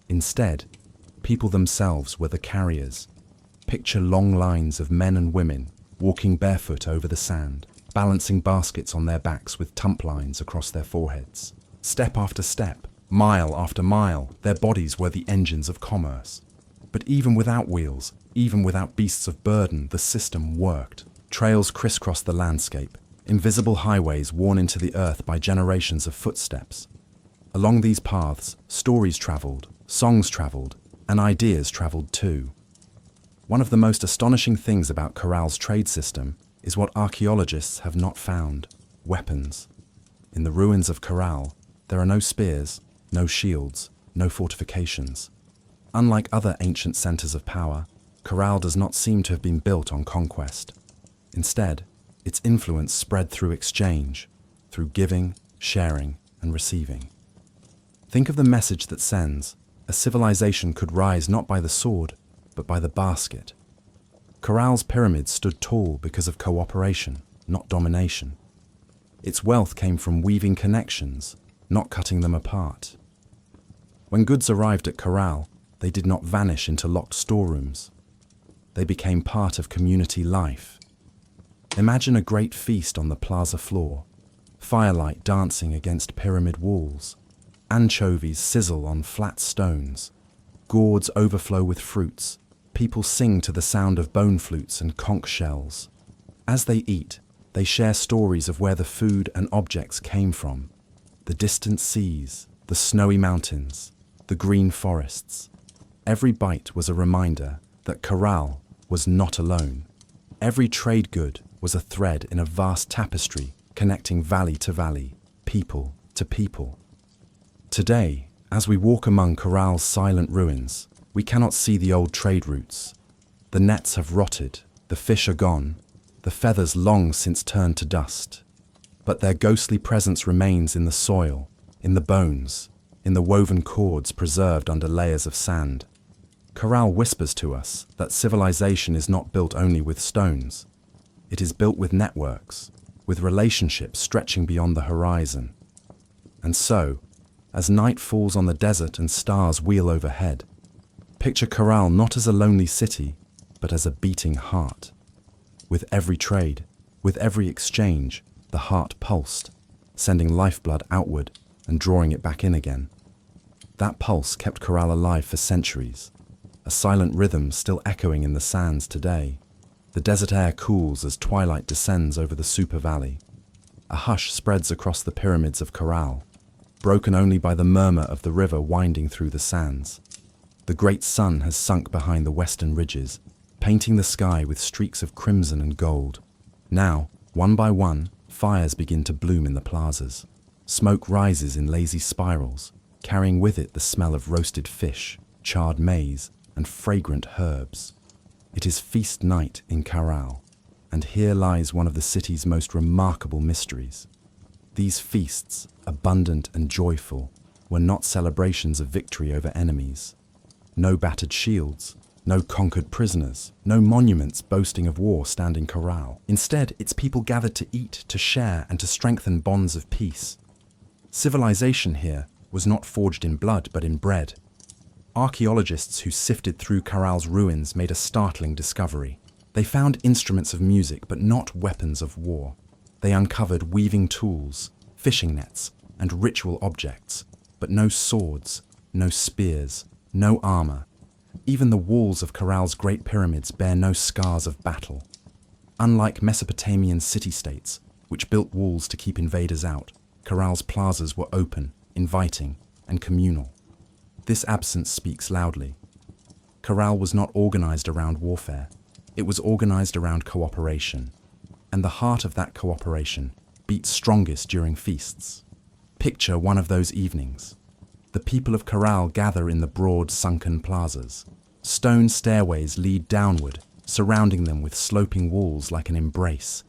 Instead, people themselves were the carriers. Picture long lines of men and women walking barefoot over the sand, balancing baskets on their backs with tump lines across their foreheads. Step after step, mile after mile, their bodies were the engines of commerce. But even without wheels, even without beasts of burden, the system worked. Trails crisscrossed the landscape, invisible highways worn into the earth by generations of footsteps. Along these paths, stories traveled, songs traveled, and ideas traveled too. One of the most astonishing things about Caral's trade system is what archaeologists have not found: weapons. In the ruins of Caral, there are no spears, no shields, no fortifications. Unlike other ancient centers of power, Caral does not seem to have been built on conquest. Instead, its influence spread through exchange, through giving, sharing, and receiving. Think of the message that sends: a civilization could rise not by the sword, but by the basket. Caral's pyramids stood tall because of cooperation, not domination. Its wealth came from weaving connections, not cutting them apart. When goods arrived at Caral, they did not vanish into locked storerooms. They became part of community life. Imagine a great feast on the plaza floor, firelight dancing against pyramid walls, anchovies sizzle on flat stones, gourds overflow with fruits, people sing to the sound of bone flutes and conch shells. As they eat, they share stories of where the food and objects came from: the distant seas, the snowy mountains, the green forests. Every bite was a reminder that Caral was not alone. Every trade good was a thread in a vast tapestry connecting valley to valley, people to people. Today, as we walk among Caral's silent ruins, we cannot see the old trade routes. The nets have rotted, the fish are gone, the feathers long since turned to dust. But their ghostly presence remains in the soil, in the bones, in the woven cords preserved under layers of sand. Caral whispers to us that civilization is not built only with stones. It is built with networks, with relationships stretching beyond the horizon. And so, as night falls on the desert and stars wheel overhead, picture Caral not as a lonely city, but as a beating heart. With every trade, with every exchange, the heart pulsed, sending lifeblood outward and drawing it back in again. That pulse kept Caral alive for centuries, a silent rhythm still echoing in the sands today. The desert air cools as twilight descends over the super valley. A hush spreads across the pyramids of Caral, broken only by the murmur of the river winding through the sands. The great sun has sunk behind the western ridges, painting the sky with streaks of crimson and gold. Now, one by one, fires begin to bloom in the plazas. Smoke rises in lazy spirals, carrying with it the smell of roasted fish, charred maize, and fragrant herbs. It is feast night in Caral, and here lies one of the city's most remarkable mysteries. These feasts, abundant and joyful, were not celebrations of victory over enemies. No battered shields, no conquered prisoners, no monuments boasting of war stand in Caral. Instead, its people gathered to eat, to share, and to strengthen bonds of peace. Civilization here was not forged in blood, but in bread. Archaeologists who sifted through Caral's ruins made a startling discovery. They found instruments of music, but not weapons of war. They uncovered weaving tools, fishing nets, and ritual objects, but no swords, no spears, no armor. Even the walls of Caral's great pyramids bear no scars of battle. Unlike Mesopotamian city-states, which built walls to keep invaders out, Caral's plazas were open, inviting, and communal. This absence speaks loudly. Caral was not organized around warfare. It was organized around cooperation. And the heart of that cooperation beat strongest during feasts. Picture one of those evenings. The people of Caral gather in the broad, sunken plazas. Stone stairways lead downward, surrounding them with sloping walls like an embrace.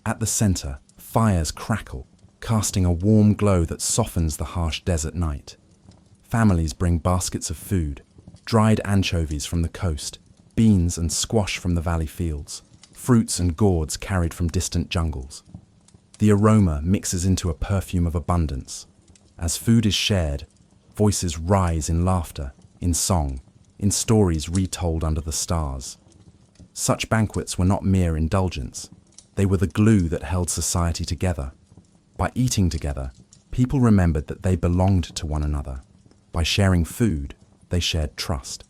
At the center, fires crackle, casting a warm glow that softens the harsh desert night. Families bring baskets of food, dried anchovies from the coast, beans and squash from the valley fields, fruits and gourds carried from distant jungles. The aroma mixes into a perfume of abundance. As food is shared, voices rise in laughter, in song, in stories retold under the stars. Such banquets were not mere indulgence. They were the glue that held society together. By eating together, people remembered that they belonged to one another. By sharing food, they shared trust.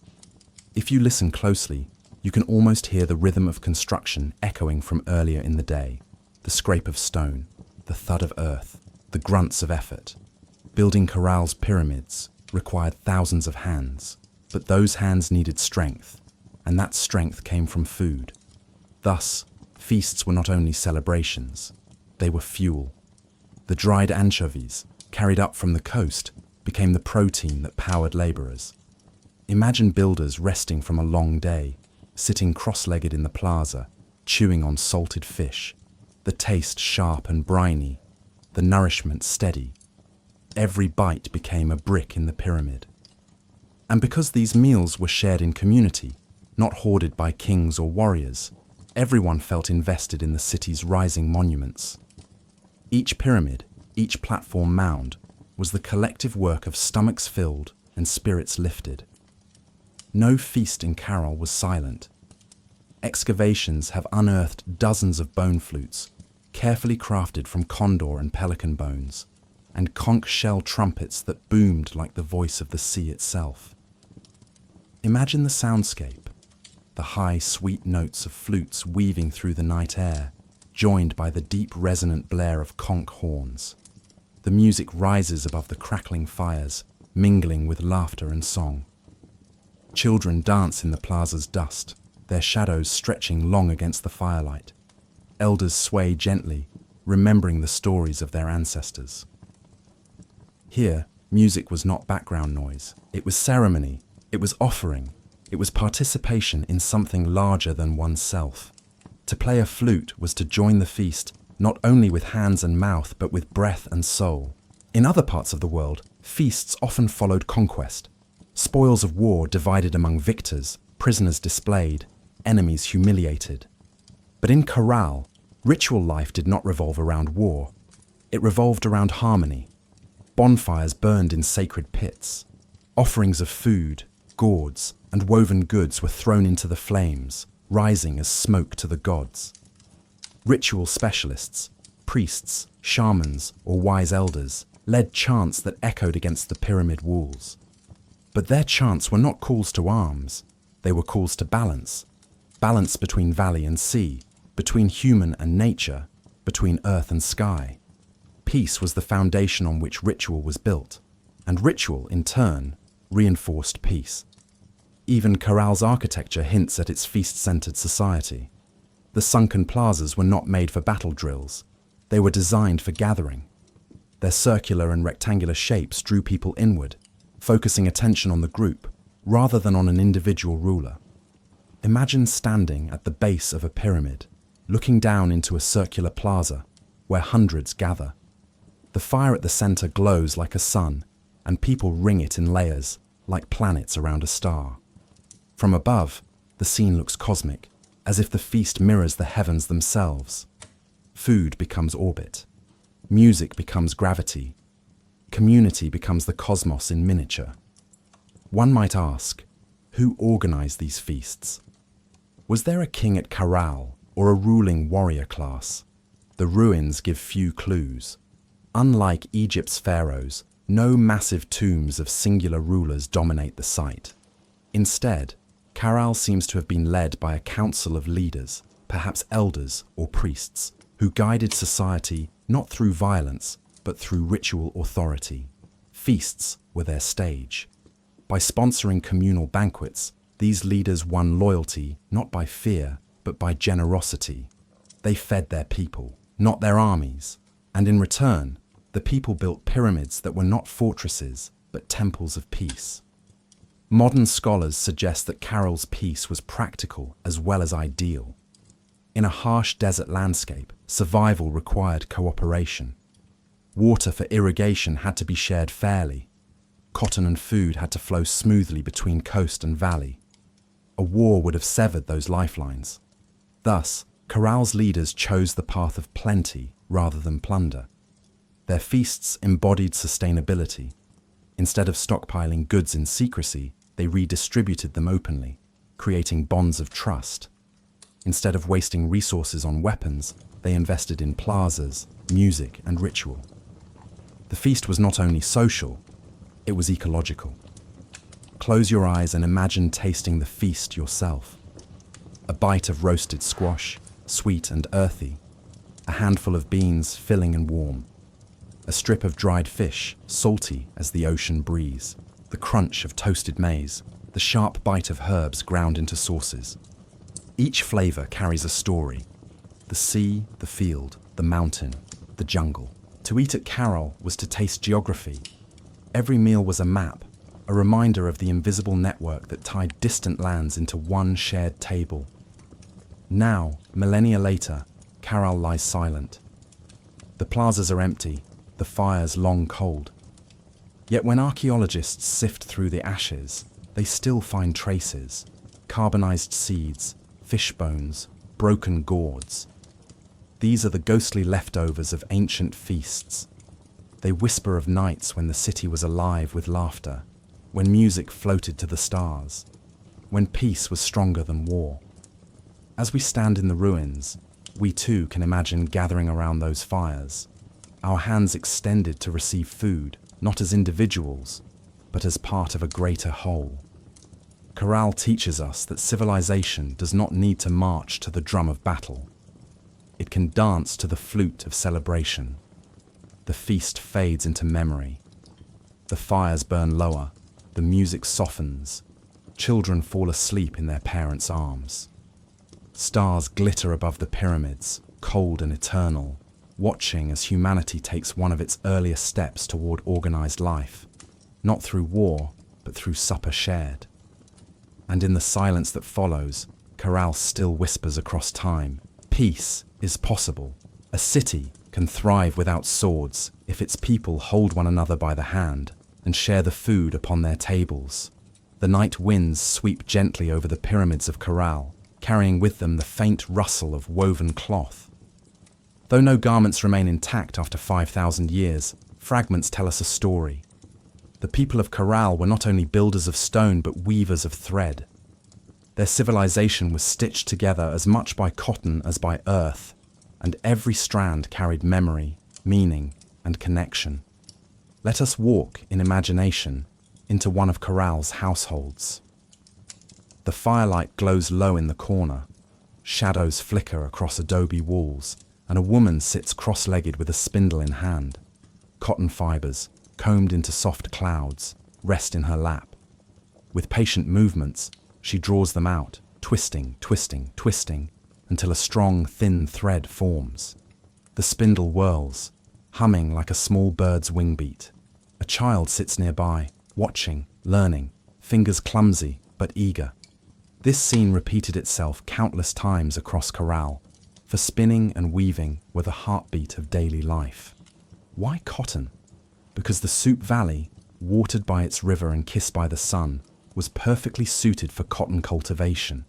If you listen closely, you can almost hear the rhythm of construction echoing from earlier in the day. The scrape of stone, the thud of earth, the grunts of effort. Building Caral's pyramids required thousands of hands, but those hands needed strength, and that strength came from food. Thus, feasts were not only celebrations, they were fuel. The dried anchovies, carried up from the coast, became the protein that powered laborers. Imagine builders resting from a long day, sitting cross-legged in the plaza, chewing on salted fish, the taste sharp and briny, the nourishment steady. Every bite became a brick in the pyramid. And because these meals were shared in community, not hoarded by kings or warriors, everyone felt invested in the city's rising monuments. Each pyramid, each platform mound, was the collective work of stomachs filled and spirits lifted. No feast in Caral was silent. Excavations have unearthed dozens of bone flutes, carefully crafted from condor and pelican bones, and conch shell trumpets that boomed like the voice of the sea itself. Imagine the soundscape, the high, sweet notes of flutes weaving through the night air, joined by the deep, resonant blare of conch horns. The music rises above the crackling fires, mingling with laughter and song. Children dance in the plaza's dust, their shadows stretching long against the firelight. Elders sway gently, remembering the stories of their ancestors. Here, music was not background noise. It was ceremony, it was offering, it was participation in something larger than oneself. To play a flute was to join the feast, not only with hands and mouth, but with breath and soul. In other parts of the world, feasts often followed conquest. Spoils of war divided among victors, prisoners displayed, enemies humiliated. But in Caral, ritual life did not revolve around war. It revolved around harmony. Bonfires burned in sacred pits. Offerings of food, gourds, and woven goods were thrown into the flames, rising as smoke to the gods. Ritual specialists, priests, shamans, or wise elders, led chants that echoed against the pyramid walls. But their chants were not calls to arms. They were calls to balance. Balance between valley and sea, between human and nature, between earth and sky. Peace was the foundation on which ritual was built, and ritual, in turn, reinforced peace. Even Caral's architecture hints at its feast-centered society. The sunken plazas were not made for battle drills. They were designed for gathering. Their circular and rectangular shapes drew people inward, focusing attention on the group rather than on an individual ruler. Imagine standing at the base of a pyramid, looking down into a circular plaza where hundreds gather. The fire at the center glows like a sun, and people ring it in layers, like planets around a star. From above, the scene looks cosmic, as if the feast mirrors the heavens themselves. Food becomes orbit. Music becomes gravity. Community becomes the cosmos in miniature. One might ask, who organized these feasts? Was there a king at Caral or a ruling warrior class? The ruins give few clues. Unlike Egypt's pharaohs, no massive tombs of singular rulers dominate the site. Instead, Caral seems to have been led by a council of leaders, perhaps elders or priests, who guided society not through violence, but through ritual authority. Feasts were their stage. By sponsoring communal banquets, these leaders won loyalty not by fear, but by generosity. They fed their people, not their armies, and in return, the people built pyramids that were not fortresses, but temples of peace. Modern scholars suggest that Caral's peace was practical as well as ideal. In a harsh desert landscape, survival required cooperation. Water for irrigation had to be shared fairly. Cotton and food had to flow smoothly between coast and valley. A war would have severed those lifelines. Thus, Caral's leaders chose the path of plenty rather than plunder. Their feasts embodied sustainability. Instead of stockpiling goods in secrecy, they redistributed them openly, creating bonds of trust. Instead of wasting resources on weapons, they invested in plazas, music, and ritual. The feast was not only social, it was ecological. Close your eyes and imagine tasting the feast yourself. A bite of roasted squash, sweet and earthy. A handful of beans, filling and warm. A strip of dried fish, salty as the ocean breeze. The crunch of toasted maize. The sharp bite of herbs ground into sauces. Each flavor carries a story. The sea, the field, the mountain, the jungle. To eat at Caral was to taste geography. Every meal was a map, a reminder of the invisible network that tied distant lands into one shared table. Now, millennia later, Caral lies silent. The plazas are empty, the fires long cold. Yet when archaeologists sift through the ashes, they still find traces: carbonized seeds, fish bones, broken gourds. These are the ghostly leftovers of ancient feasts. They whisper of nights when the city was alive with laughter, when music floated to the stars, when peace was stronger than war. As we stand in the ruins, we too can imagine gathering around those fires, our hands extended to receive food, not as individuals, but as part of a greater whole. Caral teaches us that civilization does not need to march to the drum of battle. It can dance to the flute of celebration. The feast fades into memory. The fires burn lower, the music softens. Children fall asleep in their parents' arms. Stars glitter above the pyramids, cold and eternal, watching as humanity takes one of its earliest steps toward organized life, not through war, but through supper shared. And in the silence that follows, Caral still whispers across time, peace is possible. A city can thrive without swords if its people hold one another by the hand and share the food upon their tables. The night winds sweep gently over the pyramids of Caral, carrying with them the faint rustle of woven cloth. Though no garments remain intact after 5,000 years, fragments tell us a story. The people of Caral were not only builders of stone but weavers of thread. Their civilization was stitched together as much by cotton as by earth, and every strand carried memory, meaning, and connection. Let us walk, in imagination, into one of Caral's households. The firelight glows low in the corner, shadows flicker across adobe walls, and a woman sits cross-legged with a spindle in hand. Cotton fibers, combed into soft clouds, rest in her lap. With patient movements, she draws them out, twisting, twisting, twisting, until a strong, thin thread forms. The spindle whirls, humming like a small bird's wing beat. A child sits nearby, watching, learning, fingers clumsy but eager. This scene repeated itself countless times across Caral, for spinning and weaving were the heartbeat of daily life. Why cotton? Because the Soup Valley, watered by its river and kissed by the sun, was perfectly suited for cotton cultivation.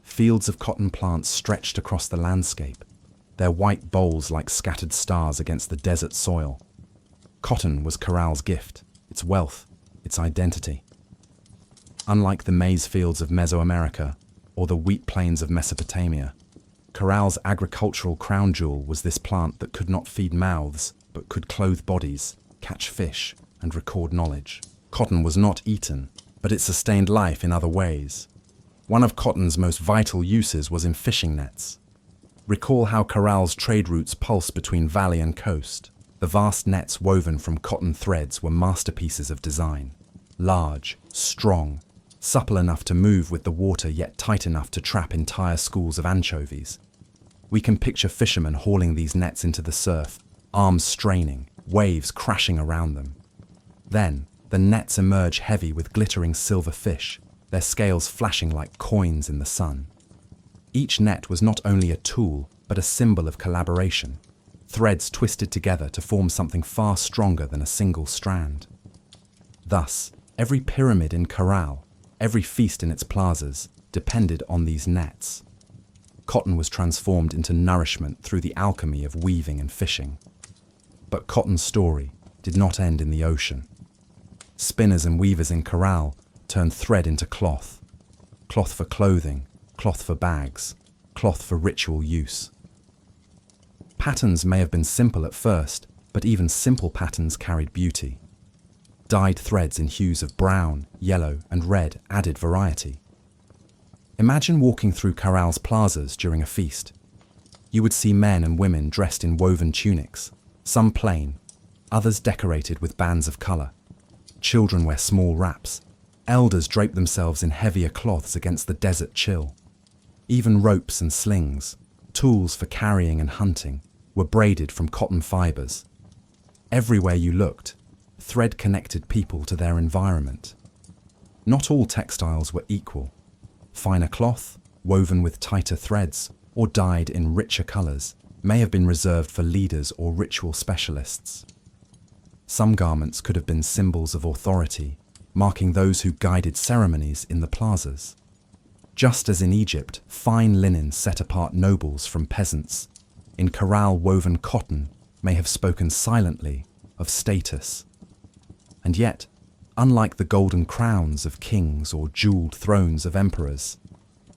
Fields of cotton plants stretched across the landscape, their white bowls like scattered stars against the desert soil. Cotton was Caral's gift, its wealth, its identity. Unlike the maize fields of Mesoamerica or the wheat plains of Mesopotamia, Caral's agricultural crown jewel was this plant that could not feed mouths, but could clothe bodies, catch fish, and record knowledge. Cotton was not eaten, but it sustained life in other ways. One of cotton's most vital uses was in fishing nets. Recall how Caral's trade routes pulsed between valley and coast. The vast nets woven from cotton threads were masterpieces of design. Large, strong, supple enough to move with the water yet tight enough to trap entire schools of anchovies. We can picture fishermen hauling these nets into the surf, arms straining, waves crashing around them. Then, the nets emerge heavy with glittering silver fish, their scales flashing like coins in the sun. Each net was not only a tool, but a symbol of collaboration, threads twisted together to form something far stronger than a single strand. Thus, every pyramid in Caral, every feast in its plazas, depended on these nets. Cotton was transformed into nourishment through the alchemy of weaving and fishing. But cotton's story did not end in the ocean. Spinners and weavers in Caral turned thread into cloth. Cloth for clothing, cloth for bags, cloth for ritual use. Patterns may have been simple at first, but even simple patterns carried beauty. Dyed threads in hues of brown, yellow, and red added variety. Imagine walking through Caral's plazas during a feast. You would see men and women dressed in woven tunics, some plain, others decorated with bands of color. Children wear small wraps. Elders drape themselves in heavier cloths against the desert chill. Even ropes and slings, tools for carrying and hunting, were braided from cotton fibers. Everywhere you looked, thread connected people to their environment. Not all textiles were equal. Finer cloth, woven with tighter threads, or dyed in richer colors, may have been reserved for leaders or ritual specialists. Some garments could have been symbols of authority, marking those who guided ceremonies in the plazas. Just as in Egypt, fine linen set apart nobles from peasants, in Caral woven cotton may have spoken silently of status. And yet, unlike the golden crowns of kings or jeweled thrones of emperors,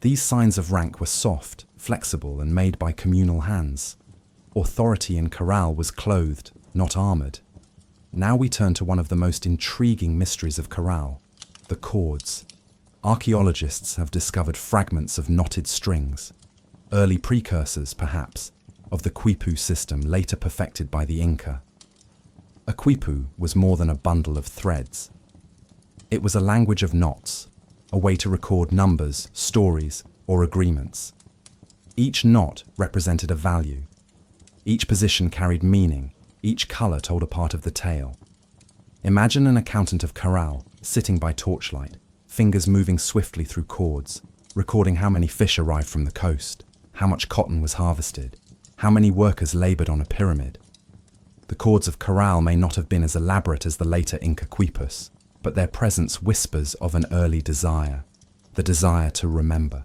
these signs of rank were soft, flexible, and made by communal hands. Authority in Caral was clothed, not armored. Now we turn to one of the most intriguing mysteries of Caral, the cords. Archaeologists have discovered fragments of knotted strings, early precursors, perhaps, of the quipu system later perfected by the Inca. A quipu was more than a bundle of threads. It was a language of knots, a way to record numbers, stories, or agreements. Each knot represented a value. Each position carried meaning, each color told a part of the tale. Imagine an accountant of Caral sitting by torchlight, fingers moving swiftly through cords, recording how many fish arrived from the coast, how much cotton was harvested, how many workers labored on a pyramid. The cords of Caral may not have been as elaborate as the later Inca quipus, but their presence whispers of an early desire, the desire to remember.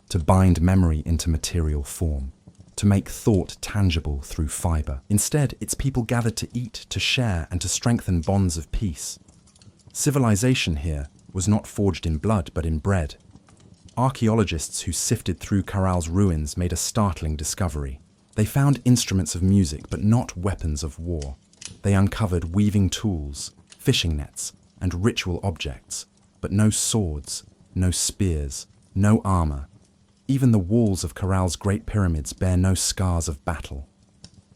to bind memory into material form, to make thought tangible through fiber. Instead, its people gathered to eat, to share, and to strengthen bonds of peace. Civilization here was not forged in blood, but in bread. Archaeologists who sifted through Caral's ruins made a startling discovery. They found instruments of music, but not weapons of war. They uncovered weaving tools, fishing nets, and ritual objects, but no swords, no spears, no armor. Even the walls of Caral's Great Pyramids bear no scars of battle.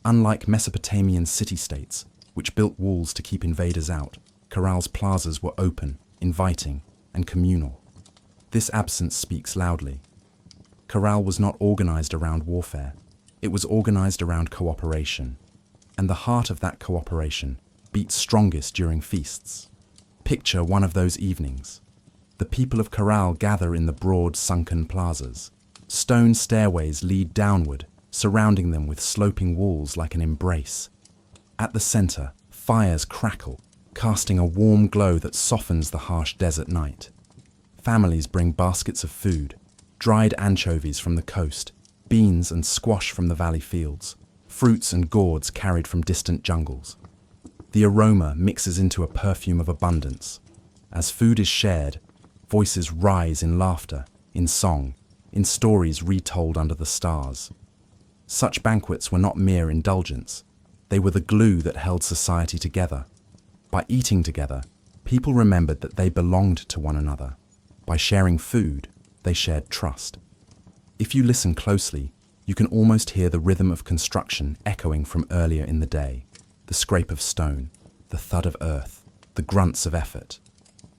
Unlike Mesopotamian city-states, which built walls to keep invaders out, Caral's plazas were open, inviting, and communal. This absence speaks loudly. Caral was not organized around warfare. It was organized around cooperation. And the heart of that cooperation beat strongest during feasts. Picture one of those evenings. The people of Caral gather in the broad, sunken plazas. Stone stairways lead downward, surrounding them with sloping walls like an embrace. At the center, fires crackle, casting a warm glow that softens the harsh desert night. Families bring baskets of food, dried anchovies from the coast, beans and squash from the valley fields, fruits and gourds carried from distant jungles. The aroma mixes into a perfume of abundance. As food is shared, voices rise in laughter, in song, in stories retold under the stars. Such banquets were not mere indulgence. They were the glue that held society together. By eating together, people remembered that they belonged to one another. By sharing food, they shared trust. If you listen closely, you can almost hear the rhythm of construction echoing from earlier in the day. The scrape of stone, the thud of earth, the grunts of effort.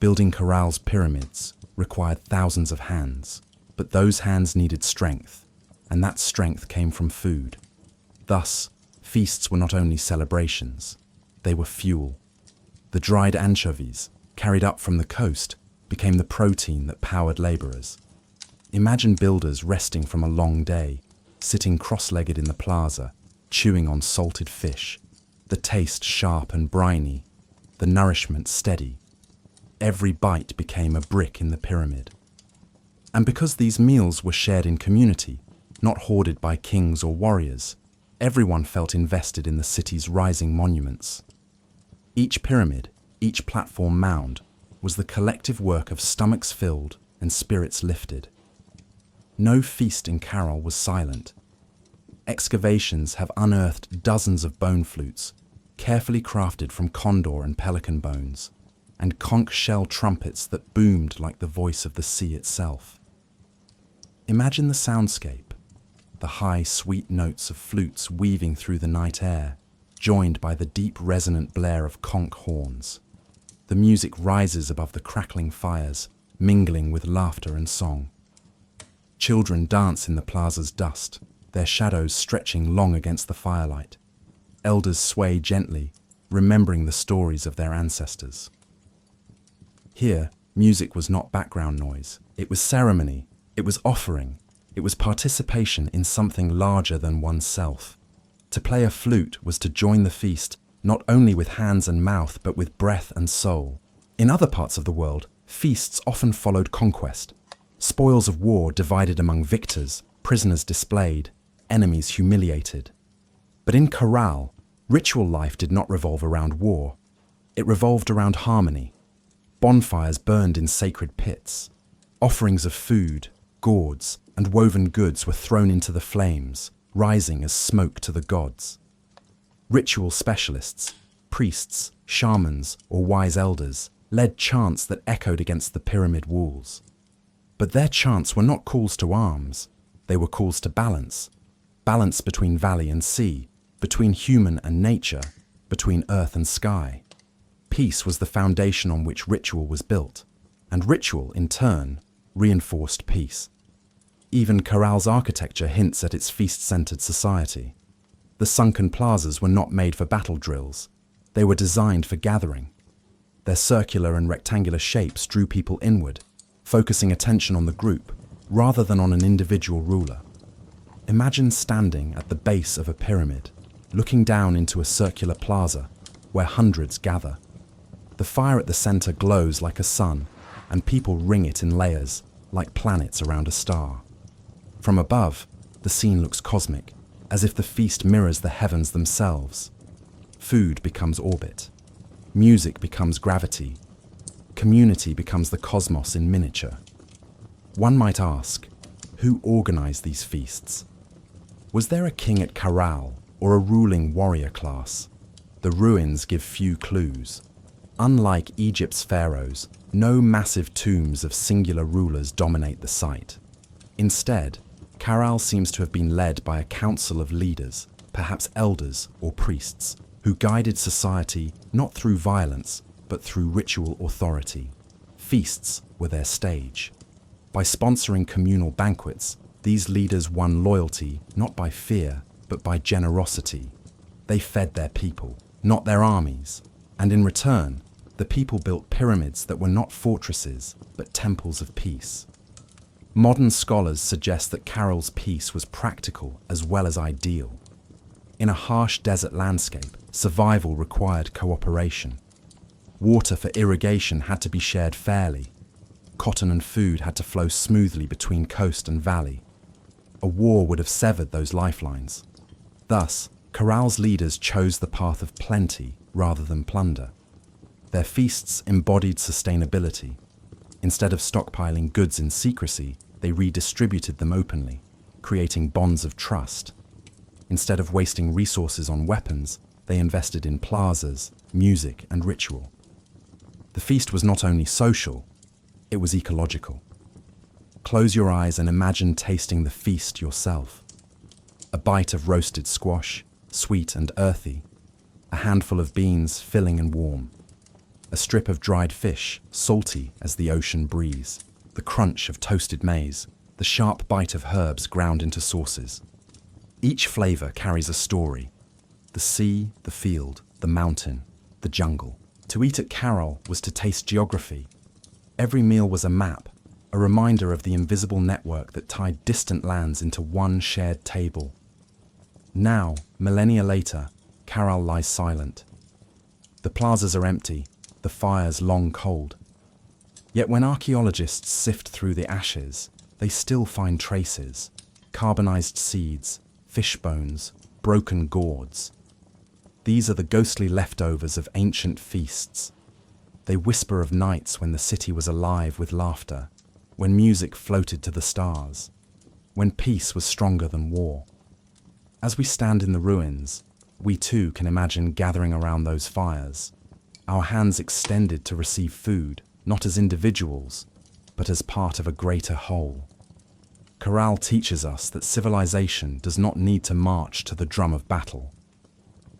Building Caral's pyramids required thousands of hands, but those hands needed strength, and that strength came from food. Thus, feasts were not only celebrations, they were fuel. The dried anchovies, carried up from the coast, became the protein that powered laborers. Imagine builders resting from a long day, sitting cross-legged in the plaza, chewing on salted fish, the taste sharp and briny, the nourishment steady. Every bite became a brick in the pyramid. And because these meals were shared in community, not hoarded by kings or warriors, everyone felt invested in the city's rising monuments. Each pyramid, each platform mound, was the collective work of stomachs filled and spirits lifted. No feast in Caral was silent. Excavations have unearthed dozens of bone flutes, carefully crafted from condor and pelican bones, and conch shell trumpets that boomed like the voice of the sea itself. Imagine the soundscape, the high, sweet notes of flutes weaving through the night air, joined by the deep, resonant blare of conch horns. The music rises above the crackling fires, mingling with laughter and song. Children dance in the plaza's dust, their shadows stretching long against the firelight. Elders sway gently, remembering the stories of their ancestors. Here, music was not background noise. It was ceremony. It was offering. It was participation in something larger than oneself. To play a flute was to join the feast, not only with hands and mouth, but with breath and soul. In other parts of the world, feasts often followed conquest. Spoils of war divided among victors, prisoners displayed, enemies humiliated. But in Caral, ritual life did not revolve around war. It revolved around harmony. Bonfires burned in sacred pits. Offerings of food, gourds, and woven goods were thrown into the flames, rising as smoke to the gods. Ritual specialists, priests, shamans, or wise elders led chants that echoed against the pyramid walls. But their chants were not calls to arms. They were calls to balance. Balance between valley and sea, between human and nature, between earth and sky. Peace was the foundation on which ritual was built, and ritual, in turn, reinforced peace. Even Caral's architecture hints at its feast-centered society. The sunken plazas were not made for battle drills. They were designed for gathering. Their circular and rectangular shapes drew people inward, focusing attention on the group rather than on an individual ruler. Imagine standing at the base of a pyramid, looking down into a circular plaza where hundreds gather. The fire at the center glows like a sun, and people ring it in layers, like planets around a star. From above, the scene looks cosmic, as if the feast mirrors the heavens themselves. Food becomes orbit. Music becomes gravity. Community becomes the cosmos in miniature. One might ask, who organized these feasts? Was there a king at Caral or a ruling warrior class? The ruins give few clues. Unlike Egypt's pharaohs, no massive tombs of singular rulers dominate the site. Instead, Caral seems to have been led by a council of leaders, perhaps elders or priests, who guided society not through violence, but through ritual authority. Feasts were their stage. By sponsoring communal banquets, these leaders won loyalty not by fear, but by generosity. They fed their people, not their armies, and in return, the people built pyramids that were not fortresses, but temples of peace. Modern scholars suggest that Caral's peace was practical as well as ideal. In a harsh desert landscape, survival required cooperation. Water for irrigation had to be shared fairly. Cotton and food had to flow smoothly between coast and valley. A war would have severed those lifelines. Thus, Caral's leaders chose the path of plenty rather than plunder. Their feasts embodied sustainability. Instead of stockpiling goods in secrecy, they redistributed them openly, creating bonds of trust. Instead of wasting resources on weapons, they invested in plazas, music, and ritual. The feast was not only social, it was ecological. Close your eyes and imagine tasting the feast yourself. A bite of roasted squash, sweet and earthy. A handful of beans, filling and warm. A strip of dried fish, salty as the ocean breeze. The crunch of toasted maize. The sharp bite of herbs ground into sauces. Each flavor carries a story. The sea, the field, the mountain, the jungle. To eat at Caral was to taste geography. Every meal was a map, a reminder of the invisible network that tied distant lands into one shared table. Now, millennia later, Caral lies silent. The plazas are empty, the fires long cold. Yet when archaeologists sift through the ashes, they still find traces: carbonized seeds, fish bones, broken gourds. These are the ghostly leftovers of ancient feasts. They whisper of nights when the city was alive with laughter, when music floated to the stars, when peace was stronger than war. As we stand in the ruins, we too can imagine gathering around those fires, our hands extended to receive food, not as individuals, but as part of a greater whole. Caral teaches us that civilization does not need to march to the drum of battle.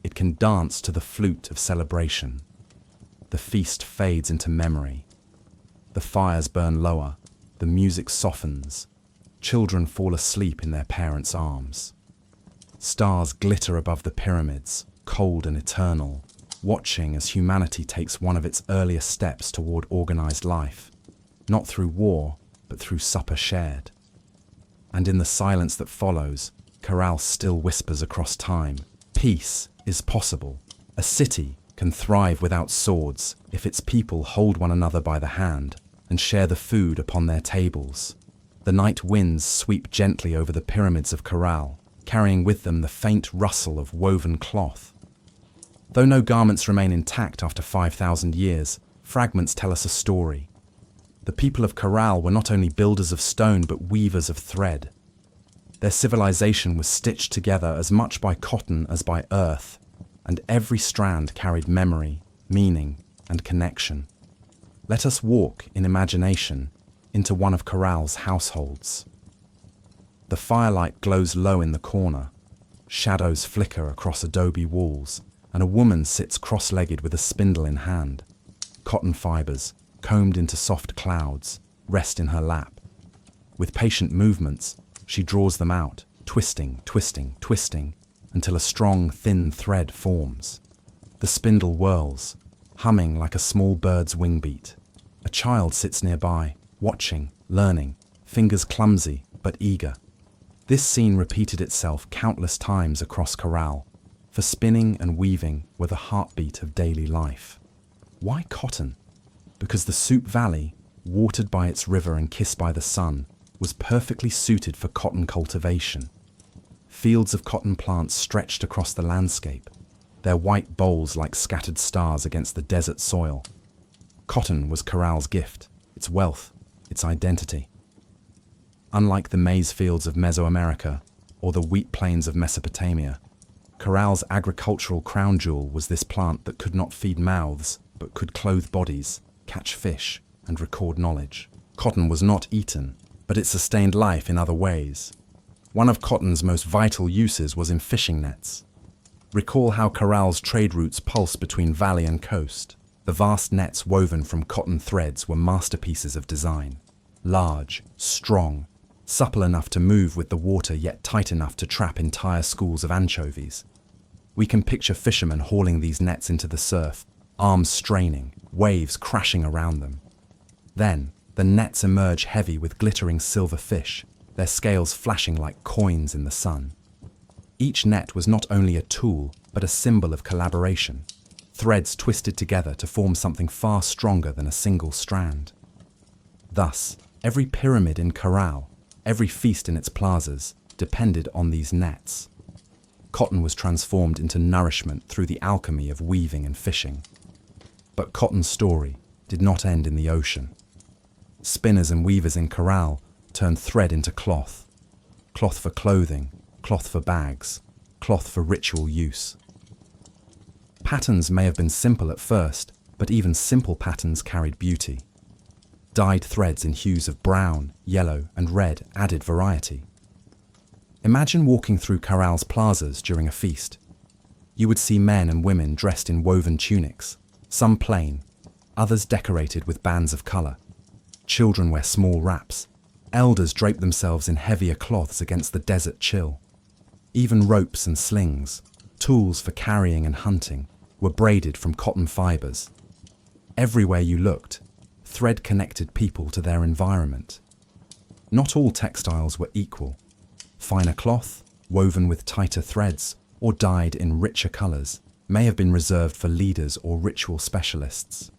It can dance to the flute of celebration. The feast fades into memory. The fires burn lower, the music softens. Children fall asleep in their parents' arms. Stars glitter above the pyramids, cold and eternal, watching as humanity takes one of its earliest steps toward organized life, not through war, but through supper shared. And in the silence that follows, Caral still whispers across time, peace is possible. A city can thrive without swords if its people hold one another by the hand and share the food upon their tables. The night winds sweep gently over the pyramids of Caral, carrying with them the faint rustle of woven cloth. Though no garments remain intact after 5,000 years, fragments tell us a story. The people of Caral were not only builders of stone but weavers of thread. Their civilization was stitched together as much by cotton as by earth, and every strand carried memory, meaning, and connection. Let us walk, in imagination, into one of Caral's households. The firelight glows low in the corner. Shadows flicker across adobe walls, and a woman sits cross-legged with a spindle in hand. Cotton fibers, combed into soft clouds, rest in her lap. With patient movements, she draws them out, twisting, twisting, twisting, until a strong, thin thread forms. The spindle whirls, humming like a small bird's wing beat. A child sits nearby, watching, learning, fingers clumsy but eager. This scene repeated itself countless times across Caral, for spinning and weaving were the heartbeat of daily life. Why cotton? Because the Soup Valley, watered by its river and kissed by the sun, was perfectly suited for cotton cultivation. Fields of cotton plants stretched across the landscape, their white bowls like scattered stars against the desert soil. Cotton was Caral's gift, its wealth, its identity. Unlike the maize fields of Mesoamerica or the wheat plains of Mesopotamia, Caral's agricultural crown jewel was this plant that could not feed mouths, but could clothe bodies, catch fish, and record knowledge. Cotton was not eaten, but it sustained life in other ways. One of cotton's most vital uses was in fishing nets. Recall how Caral's trade routes pulsed between valley and coast. The vast nets woven from cotton threads were masterpieces of design. Large, strong, supple enough to move with the water yet tight enough to trap entire schools of anchovies. We can picture fishermen hauling these nets into the surf, arms straining, waves crashing around them. Then, the nets emerge heavy with glittering silver fish, their scales flashing like coins in the sun. Each net was not only a tool, but a symbol of collaboration. Threads twisted together to form something far stronger than a single strand. Thus, every pyramid in Caral, every feast in its plazas, depended on these nets. Cotton was transformed into nourishment through the alchemy of weaving and fishing. But cotton's story did not end in the ocean. Spinners and weavers in Caral turned thread into cloth. Cloth for clothing, cloth for bags, cloth for ritual use. Patterns may have been simple at first, but even simple patterns carried beauty. Dyed threads in hues of brown, yellow, and red added variety. Imagine walking through Caral's plazas during a feast. You would see men and women dressed in woven tunics, some plain, others decorated with bands of color. Children wear small wraps. Elders drape themselves in heavier cloths against the desert chill. Even ropes and slings, tools for carrying and hunting, were braided from cotton fibers. Everywhere you looked, thread connected people to their environment. Not all textiles were equal. Finer cloth, woven with tighter threads, or dyed in richer colors, may have been reserved for leaders or ritual specialists.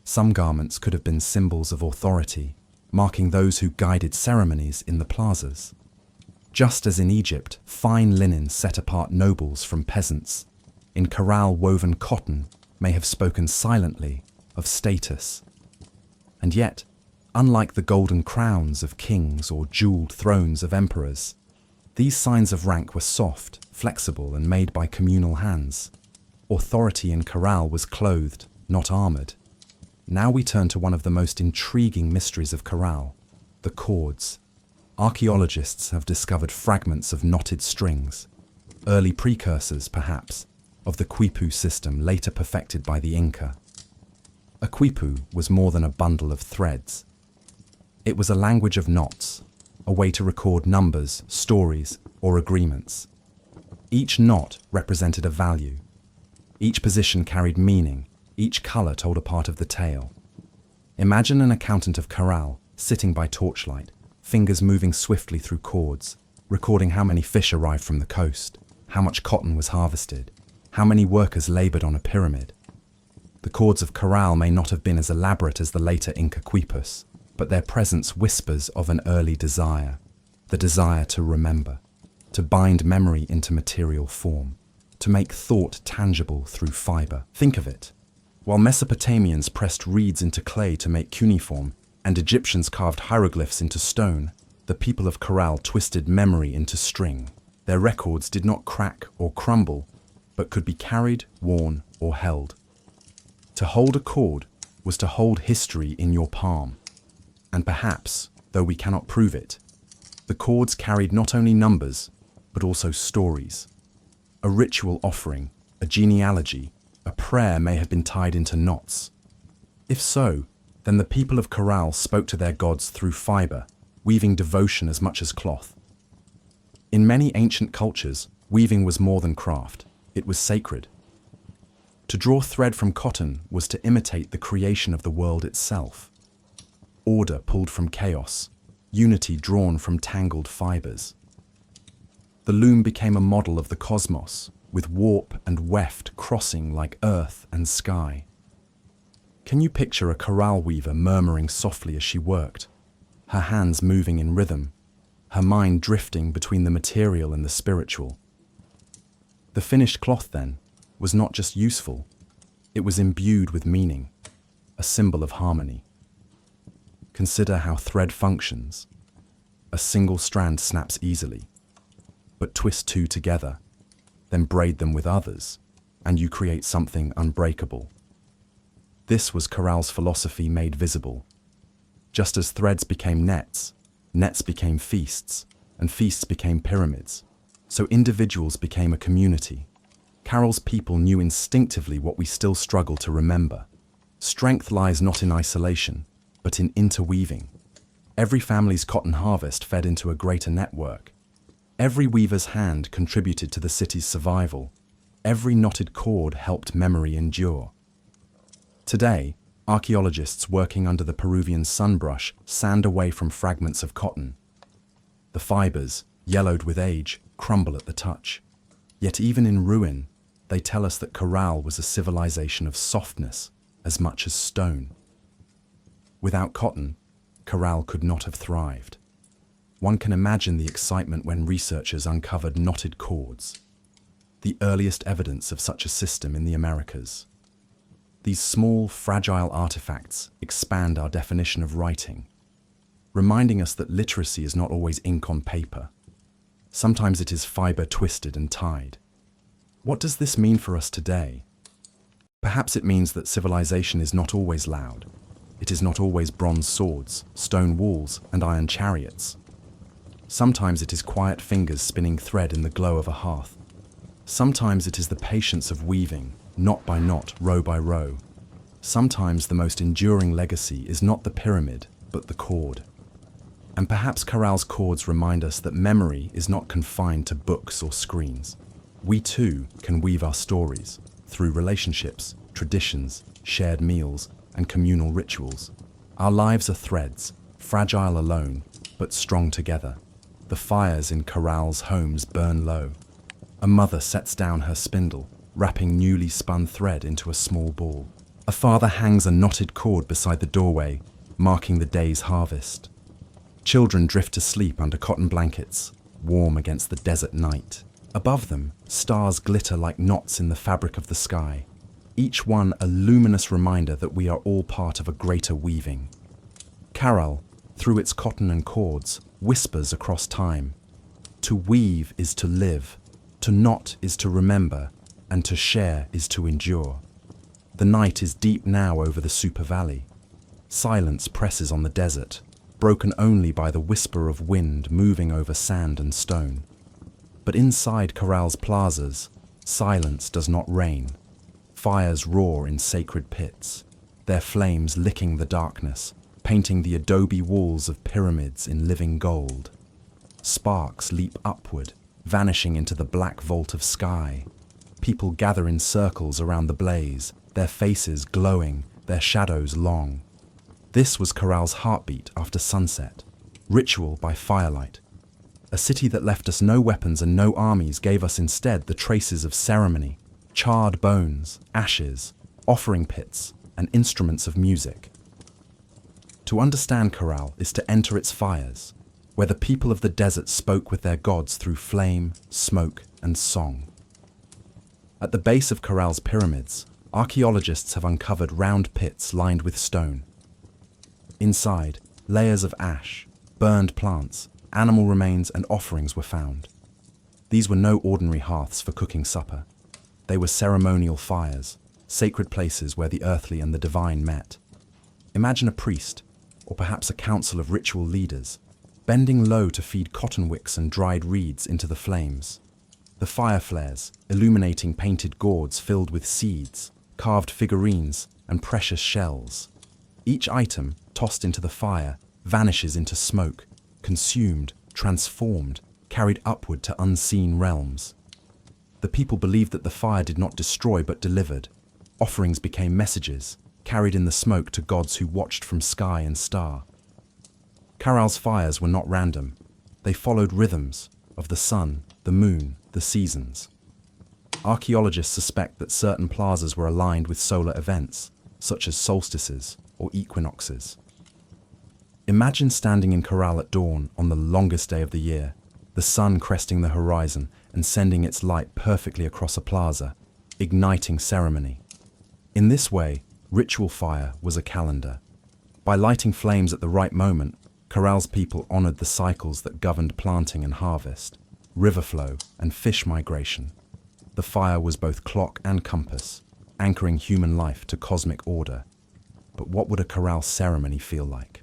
Some garments could have been symbols of authority, marking those who guided ceremonies in the plazas. Just as in Egypt, fine linen set apart nobles from peasants, in Caral woven cotton may have spoken silently of status. And yet, unlike the golden crowns of kings or jeweled thrones of emperors, these signs of rank were soft, flexible, and made by communal hands. Authority in Caral was clothed, not armored. Now we turn to one of the most intriguing mysteries of Caral, the cords. Archaeologists have discovered fragments of knotted strings, early precursors, perhaps, of the quipu system later perfected by the Inca. A quipu was more than a bundle of threads. It was a language of knots, a way to record numbers, stories, or agreements. Each knot represented a value. Each position carried meaning. Each color told a part of the tale. Imagine an accountant of Caral sitting by torchlight, fingers moving swiftly through cords, recording how many fish arrived from the coast, how much cotton was harvested, how many workers labored on a pyramid. The cords of Caral may not have been as elaborate as the later Inca quipus, but their presence whispers of an early desire, the desire to remember, to bind memory into material form, to make thought tangible through fiber. Think of it. While Mesopotamians pressed reeds into clay to make cuneiform, and Egyptians carved hieroglyphs into stone, the people of Caral twisted memory into string. Their records did not crack or crumble, but could be carried, worn, or held. To hold a cord was to hold history in your palm. And perhaps, though we cannot prove it, the cords carried not only numbers, but also stories. A ritual offering, a genealogy, a prayer may have been tied into knots. If so, then the people of Caral spoke to their gods through fiber, weaving devotion as much as cloth. In many ancient cultures, weaving was more than craft, it was sacred. To draw thread from cotton was to imitate the creation of the world itself. Order pulled from chaos, unity drawn from tangled fibers. The loom became a model of the cosmos, with warp and weft crossing like earth and sky. Can you picture a Caral weaver murmuring softly as she worked? her hands moving in rhythm, her mind drifting between the material and the spiritual. The finished cloth, then, was not just useful, it was imbued with meaning, a symbol of harmony. Consider how thread functions. A single strand snaps easily, but twist two together, then braid them with others, and you create something unbreakable. This was Caral's philosophy made visible. Just as threads became nets, nets became feasts, and feasts became pyramids, so individuals became a community. Caral's people knew instinctively what we still struggle to remember. Strength lies not in isolation, but in interweaving. Every family's cotton harvest fed into a greater network. Every weaver's hand contributed to the city's survival. Every knotted cord helped memory endure. Today, archaeologists working under the Peruvian sunbrush sand away from fragments of cotton. The fibers, yellowed with age, crumble at the touch. Yet even in ruin, they tell us that Caral was a civilization of softness as much as stone. Without cotton, Caral could not have thrived. One can imagine the excitement when researchers uncovered knotted cords, the earliest evidence of such a system in the Americas. These small, fragile artifacts expand our definition of writing, reminding us that literacy is not always ink on paper. Sometimes it is fiber twisted and tied. What does this mean for us today? Perhaps it means that civilization is not always loud. It is not always bronze swords, stone walls, and iron chariots. Sometimes it is quiet fingers spinning thread in the glow of a hearth. Sometimes it is the patience of weaving, knot by knot, row by row. Sometimes the most enduring legacy is not the pyramid, but the cord. And perhaps Caral's cords remind us that memory is not confined to books or screens. We too can weave our stories through relationships, traditions, shared meals, and communal rituals. Our lives are threads, fragile alone, but strong together. The fires in Caral's homes burn low. A mother sets down her spindle, wrapping newly spun thread into a small ball. A father hangs a knotted cord beside the doorway, marking the day's harvest. Children drift to sleep under cotton blankets, warm against the desert night. Above them, stars glitter like knots in the fabric of the sky, each one a luminous reminder that we are all part of a greater weaving. Caral, through its cotton and cords, whispers across time. To weave is to live, to knot is to remember, and to share is to endure. The night is deep now over the Super Valley. Silence presses on the desert, broken only by the whisper of wind moving over sand and stone. But inside Caral's plazas, silence does not reign. Fires roar in sacred pits, their flames licking the darkness, painting the adobe walls of pyramids in living gold. Sparks leap upward, vanishing into the black vault of sky. People gather in circles around the blaze, their faces glowing, their shadows long. This was Caral's heartbeat after sunset, ritual by firelight. A city that left us no weapons and no armies gave us instead the traces of ceremony, charred bones, ashes, offering pits, and instruments of music. To understand Caral is to enter its fires, where the people of the desert spoke with their gods through flame, smoke, and song. At the base of Caral's pyramids, archaeologists have uncovered round pits lined with stone. Inside, layers of ash, burned plants, animal remains, and offerings were found. These were no ordinary hearths for cooking supper. They were ceremonial fires, sacred places where the earthly and the divine met. Imagine a priest, or perhaps a council of ritual leaders, bending low to feed cotton wicks and dried reeds into the flames. The fire flares, illuminating painted gourds filled with seeds, carved figurines, and precious shells. Each item, tossed into the fire, vanishes into smoke, consumed, transformed, carried upward to unseen realms. The people believed that the fire did not destroy but delivered. Offerings became messages, carried in the smoke to gods who watched from sky and star. Caral's fires were not random. They followed rhythms of the sun, the moon, the seasons. Archaeologists suspect that certain plazas were aligned with solar events, such as solstices or equinoxes. Imagine standing in Caral at dawn on the longest day of the year, the sun cresting the horizon and sending its light perfectly across a plaza, igniting ceremony. In this way, ritual fire was a calendar. By lighting flames at the right moment, Caral's people honored the cycles that governed planting and harvest, river flow and fish migration. The fire was both clock and compass, anchoring human life to cosmic order. But what would a Caral ceremony feel like?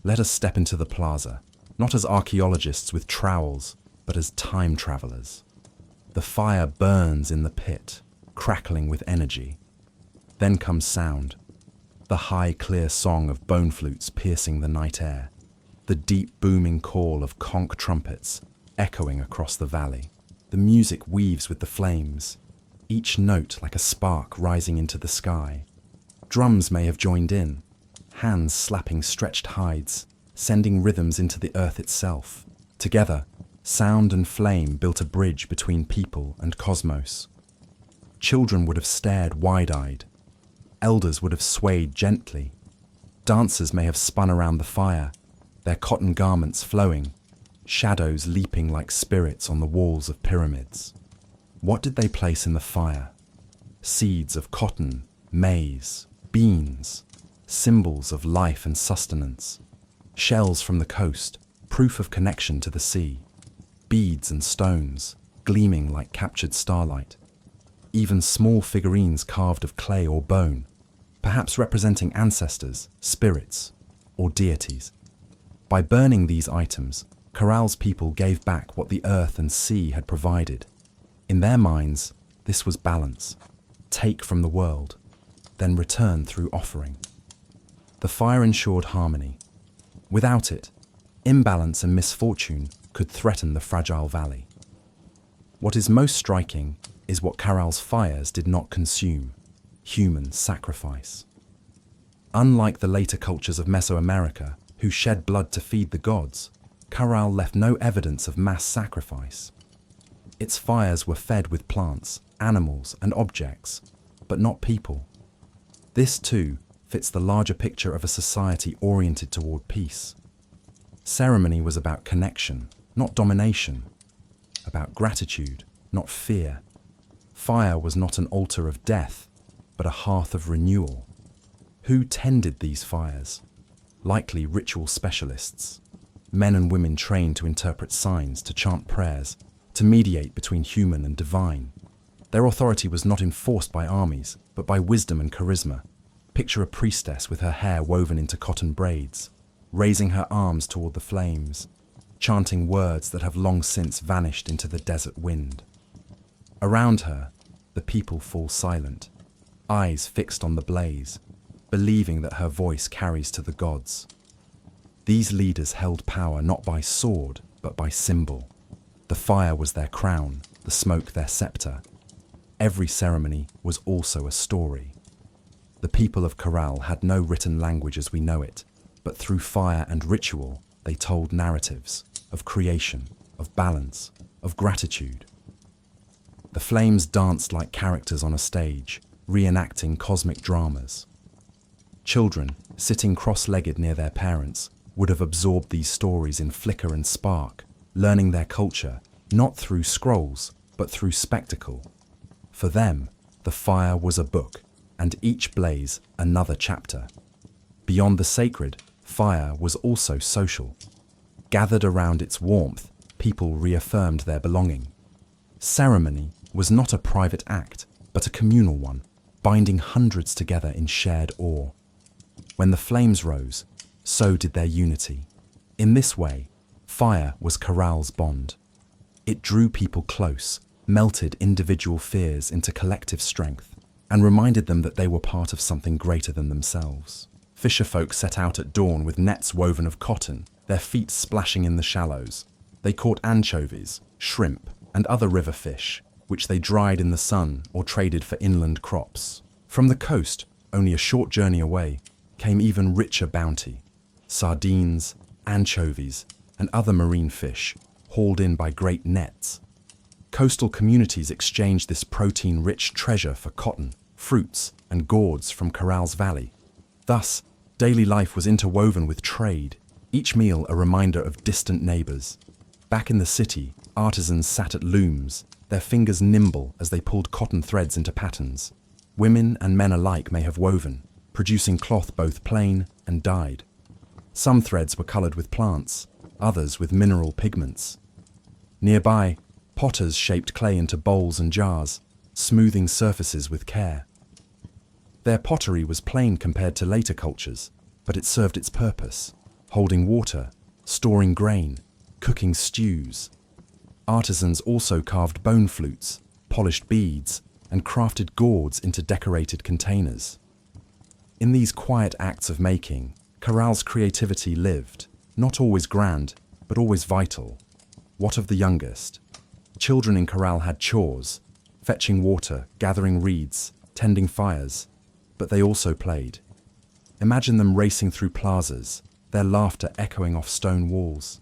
Let us step into the plaza, not as archaeologists with trowels, but as time travelers. The fire burns in the pit, crackling with energy. Then comes sound, the high, clear song of bone flutes piercing the night air, the deep, booming call of conch trumpets echoing across the valley. The music weaves with the flames, each note like a spark rising into the sky. Drums may have joined in, hands slapping stretched hides, sending rhythms into the earth itself. Together, sound and flame built a bridge between people and cosmos. Children would have stared wide-eyed. Elders would have swayed gently. Dancers may have spun around the fire, their cotton garments flowing, shadows leaping like spirits on the walls of pyramids. What did they place in the fire? Seeds of cotton, maize, beans, symbols of life and sustenance. Shells from the coast, proof of connection to the sea. Beads and stones, gleaming like captured starlight. Even small figurines carved of clay or bone, perhaps representing ancestors, spirits, or deities. By burning these items, Caral's people gave back what the earth and sea had provided. In their minds, this was balance. Take from the world, then return through offering. The fire ensured harmony. Without it, imbalance and misfortune could threaten the fragile valley. What is most striking is what Caral's fires did not consume: human sacrifice. Unlike the later cultures of Mesoamerica, who shed blood to feed the gods, Caral left no evidence of mass sacrifice. Its fires were fed with plants, animals, and objects, but not people. This, too, fits the larger picture of a society oriented toward peace. Ceremony was about connection, not domination, about gratitude, not fear. Fire was not an altar of death, but a hearth of renewal. Who tended these fires? Likely ritual specialists. Men and women trained to interpret signs, to chant prayers, to mediate between human and divine. Their authority was not enforced by armies, but by wisdom and charisma. Picture a priestess with her hair woven into cotton braids, raising her arms toward the flames, chanting words that have long since vanished into the desert wind. Around her, the people fall silent, eyes fixed on the blaze, believing that her voice carries to the gods. These leaders held power not by sword, but by symbol. The fire was their crown, the smoke their scepter. Every ceremony was also a story. The people of Caral had no written language as we know it, but through fire and ritual, they told narratives of creation, of balance, of gratitude. The flames danced like characters on a stage, reenacting cosmic dramas. Children, sitting cross-legged near their parents, would have absorbed these stories in flicker and spark, learning their culture not through scrolls, but through spectacle. For them, the fire was a book, and each blaze another chapter. Beyond the sacred, fire was also social. Gathered around its warmth, people reaffirmed their belonging. Ceremony was not a private act, but a communal one, binding hundreds together in shared awe. When the flames rose, so did their unity. In this way, fire was Caral's bond. It drew people close, melted individual fears into collective strength, and reminded them that they were part of something greater than themselves. Fisherfolk set out at dawn with nets woven of cotton, their feet splashing in the shallows. They caught anchovies, shrimp, and other river fish, which they dried in the sun or traded for inland crops. From the coast, only a short journey away, came even richer bounty: sardines, anchovies, and other marine fish, hauled in by great nets. Coastal communities exchanged this protein-rich treasure for cotton, fruits, and gourds from Caral's valley. Thus, Daily life was interwoven with trade, each meal a reminder of distant neighbors. Back in the city, artisans sat at looms, their fingers nimble as they pulled cotton threads into patterns. Women and men alike may have woven, producing cloth both plain and dyed. Some threads were colored with plants, others with mineral pigments. Nearby, potters shaped clay into bowls and jars, smoothing surfaces with care. Their pottery was plain compared to later cultures, but it served its purpose, holding water, storing grain, cooking stews. Artisans also carved bone flutes, polished beads, and crafted gourds into decorated containers. In these quiet acts of making, Caral's creativity lived, not always grand, but always vital. What of the youngest? Children in Caral had chores, fetching water, gathering reeds, tending fires, but they also played. Imagine them racing through plazas, their laughter echoing off stone walls.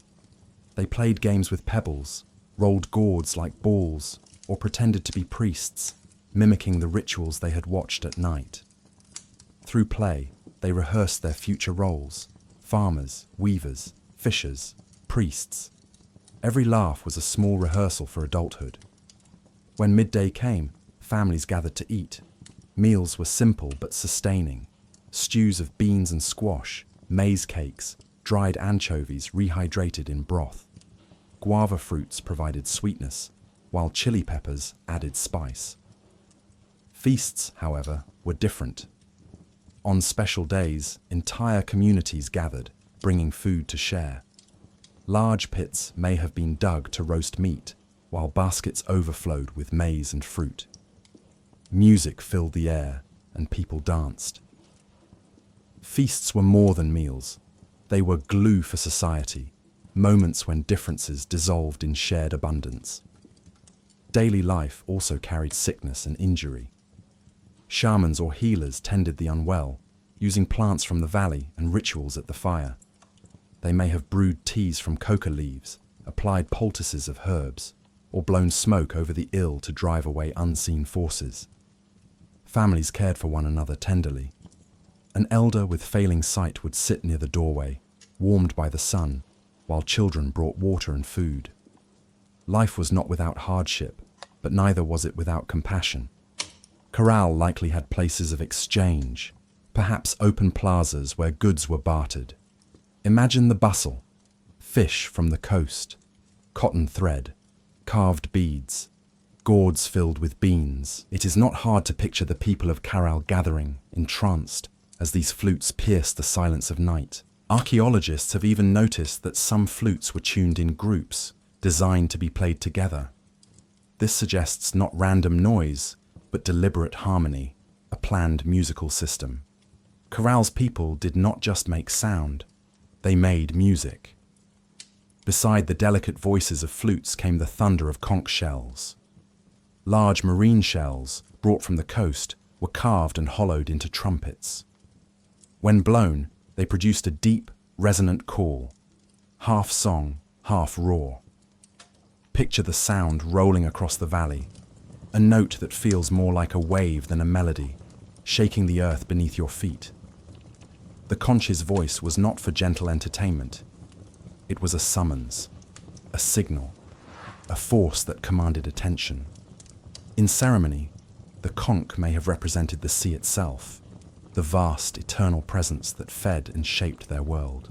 They played games with pebbles, rolled gourds like balls, or pretended to be priests, mimicking the rituals they had watched at night. Through play, they rehearsed their future roles: farmers, weavers, fishers, priests. Every laugh was a small rehearsal for adulthood. When midday came, families gathered to eat. Meals were simple but sustaining: stews of beans and squash, maize cakes, dried anchovies rehydrated in broth. Guava fruits provided sweetness, while chili peppers added spice. Feasts, however, were different. On special days, entire communities gathered, bringing food to share. Large pits may have been dug to roast meat, while baskets overflowed with maize and fruit. Music filled the air, and people danced. Feasts were more than meals. They were glue for society, moments when differences dissolved in shared abundance. Daily life also carried sickness and injury. Shamans or healers tended the unwell, using plants from the valley and rituals at the fire. They may have brewed teas from coca leaves, applied poultices of herbs, or blown smoke over the ill to drive away unseen forces. Families cared for one another tenderly. An elder with failing sight would sit near the doorway, warmed by the sun, while children brought water and food. Life was not without hardship, but neither was it without compassion. Caral likely had places of exchange, perhaps open plazas where goods were bartered. Imagine the bustle: fish from the coast, cotton thread, carved beads, gourds filled with beans. It is not hard to picture the people of Caral gathering, entranced, as these flutes pierced the silence of night. Archaeologists have even noticed that some flutes were tuned in groups, designed to be played together. This suggests not random noise, but deliberate harmony, a planned musical system. Caral's people did not just make sound, they made music. Beside the delicate voices of flutes came the thunder of conch shells. Large marine shells, brought from the coast, were carved and hollowed into trumpets. When blown, they produced a deep, resonant call, half song, half roar. Picture the sound rolling across the valley, a note that feels more like a wave than a melody, shaking the earth beneath your feet. The conch's voice was not for gentle entertainment. It was a summons, a signal, a force that commanded attention. In ceremony, the conch may have represented the sea itself, the vast, eternal presence that fed and shaped their world.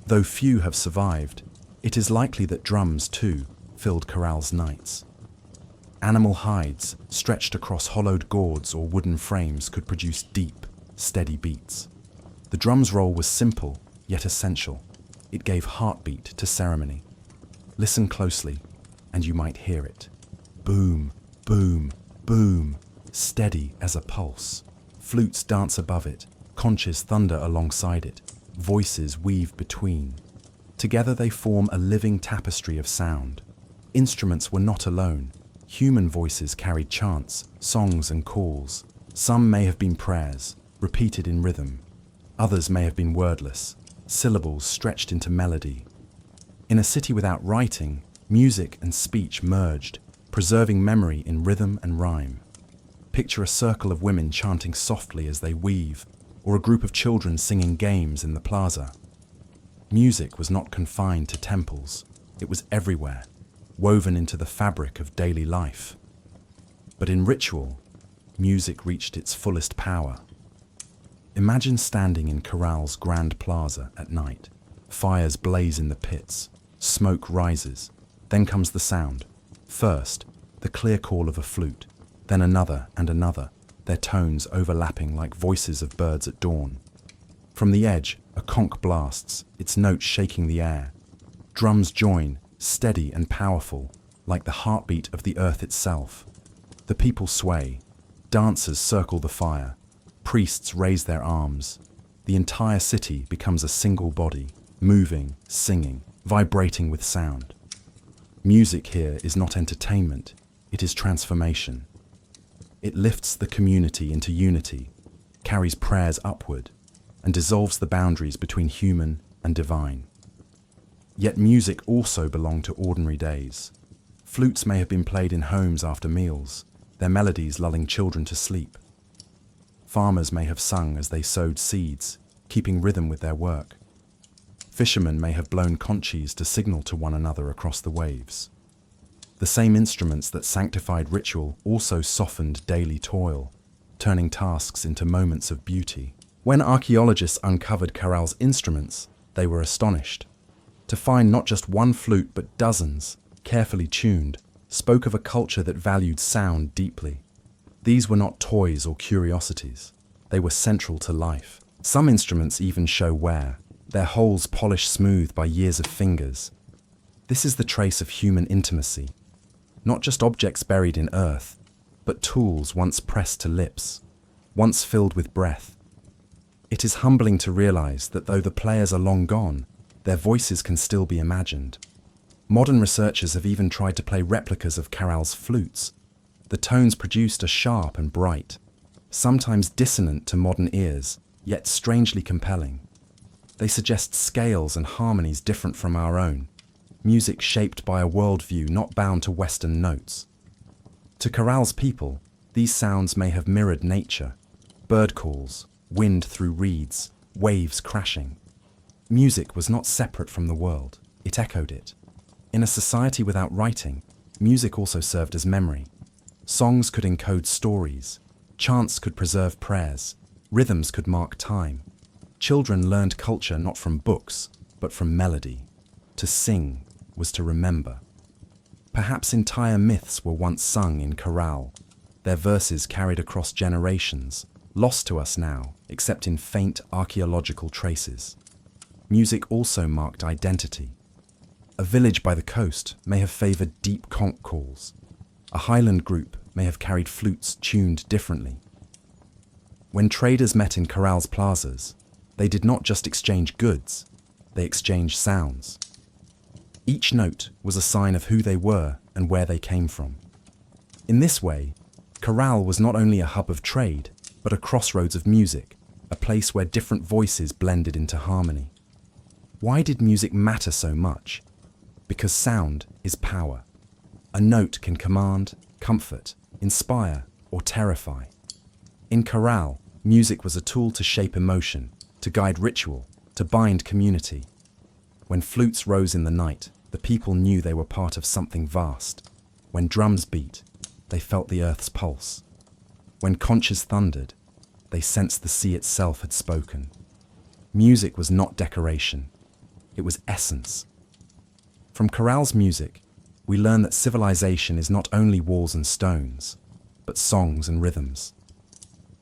Though few have survived, it is likely that drums, too, filled Caral's nights. Animal hides, stretched across hollowed gourds or wooden frames, could produce deep, steady beats. The drum's role was simple, yet essential. It gave heartbeat to ceremony. Listen closely, and you might hear it. Boom, boom, boom, steady as a pulse. Flutes dance above it, conches thunder alongside it, voices weave between. Together they form a living tapestry of sound. Instruments were not alone. Human voices carried chants, songs and calls. Some may have been prayers, repeated in rhythm. Others may have been wordless, syllables stretched into melody. In a city without writing, music and speech merged, preserving memory in rhythm and rhyme. Picture a circle of women chanting softly as they weave, or a group of children singing games in the plaza. Music was not confined to temples. It was everywhere, woven into the fabric of daily life. But in ritual, music reached its fullest power. Imagine standing in Caral's grand plaza at night. Fires blaze in the pits, smoke rises, then comes the sound. First, the clear call of a flute, then another and another, their tones overlapping like voices of birds at dawn. From the edge, a conch blasts, its notes shaking the air. Drums join, steady and powerful, like the heartbeat of the earth itself. The people sway, dancers circle the fire, priests raise their arms. The entire city becomes a single body, moving, singing, vibrating with sound. Music here is not entertainment, it is transformation. It lifts the community into unity, carries prayers upward, and dissolves the boundaries between human and divine. Yet music also belonged to ordinary days. Flutes may have been played in homes after meals, their melodies lulling children to sleep. Farmers may have sung as they sowed seeds, keeping rhythm with their work. Fishermen may have blown conches to signal to one another across the waves. The same instruments that sanctified ritual also softened daily toil, turning tasks into moments of beauty. When archaeologists uncovered Caral's instruments, they were astonished. To find not just one flute but dozens, carefully tuned, spoke of a culture that valued sound deeply. These were not toys or curiosities. They were central to life. Some instruments even show wear, their holes polished smooth by years of fingers. This is the trace of human intimacy. Not just objects buried in earth, but tools once pressed to lips, once filled with breath. It is humbling to realize that though the players are long gone, their voices can still be imagined. Modern researchers have even tried to play replicas of Caral's flutes. The tones produced are sharp and bright, sometimes dissonant to modern ears, yet strangely compelling. They suggest scales and harmonies different from our own, music shaped by a worldview not bound to Western notes. To Caral's people, these sounds may have mirrored nature, bird calls, wind through reeds, waves crashing. Music was not separate from the world, it echoed it. In a society without writing, music also served as memory. Songs could encode stories, chants could preserve prayers, rhythms could mark time. Children learned culture not from books, but from melody. To sing was to remember. Perhaps entire myths were once sung in Caral, their verses carried across generations, lost to us now, except in faint archaeological traces. Music also marked identity. A village by the coast may have favored deep conch calls. A highland group may have carried flutes tuned differently. When traders met in Caral's plazas, they did not just exchange goods, they exchanged sounds. Each note was a sign of who they were and where they came from. In this way, Caral was not only a hub of trade, but a crossroads of music, a place where different voices blended into harmony. Why did music matter so much? Because sound is power. A note can command, comfort, inspire, or terrify. In Caral, music was a tool to shape emotion, to guide ritual, to bind community. When flutes rose in the night, the people knew they were part of something vast. When drums beat, they felt the earth's pulse. When conches thundered, they sensed the sea itself had spoken. Music was not decoration, it was essence. From Caral's music, we learn that civilization is not only walls and stones, but songs and rhythms.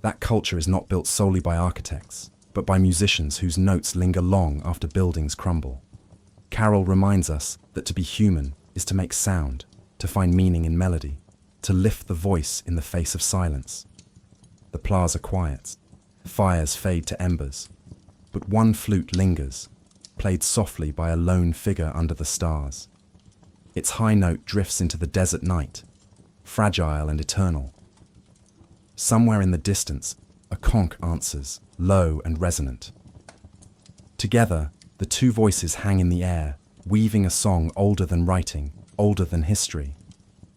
That culture is not built solely by architects, but by musicians whose notes linger long after buildings crumble. Caral reminds us that to be human is to make sound, to find meaning in melody, to lift the voice in the face of silence. The plaza quiets, fires fade to embers, but one flute lingers, played softly by a lone figure under the stars. Its high note drifts into the desert night, fragile and eternal. Somewhere in the distance, a conch answers, low and resonant. Together, the two voices hang in the air, weaving a song older than writing, older than history,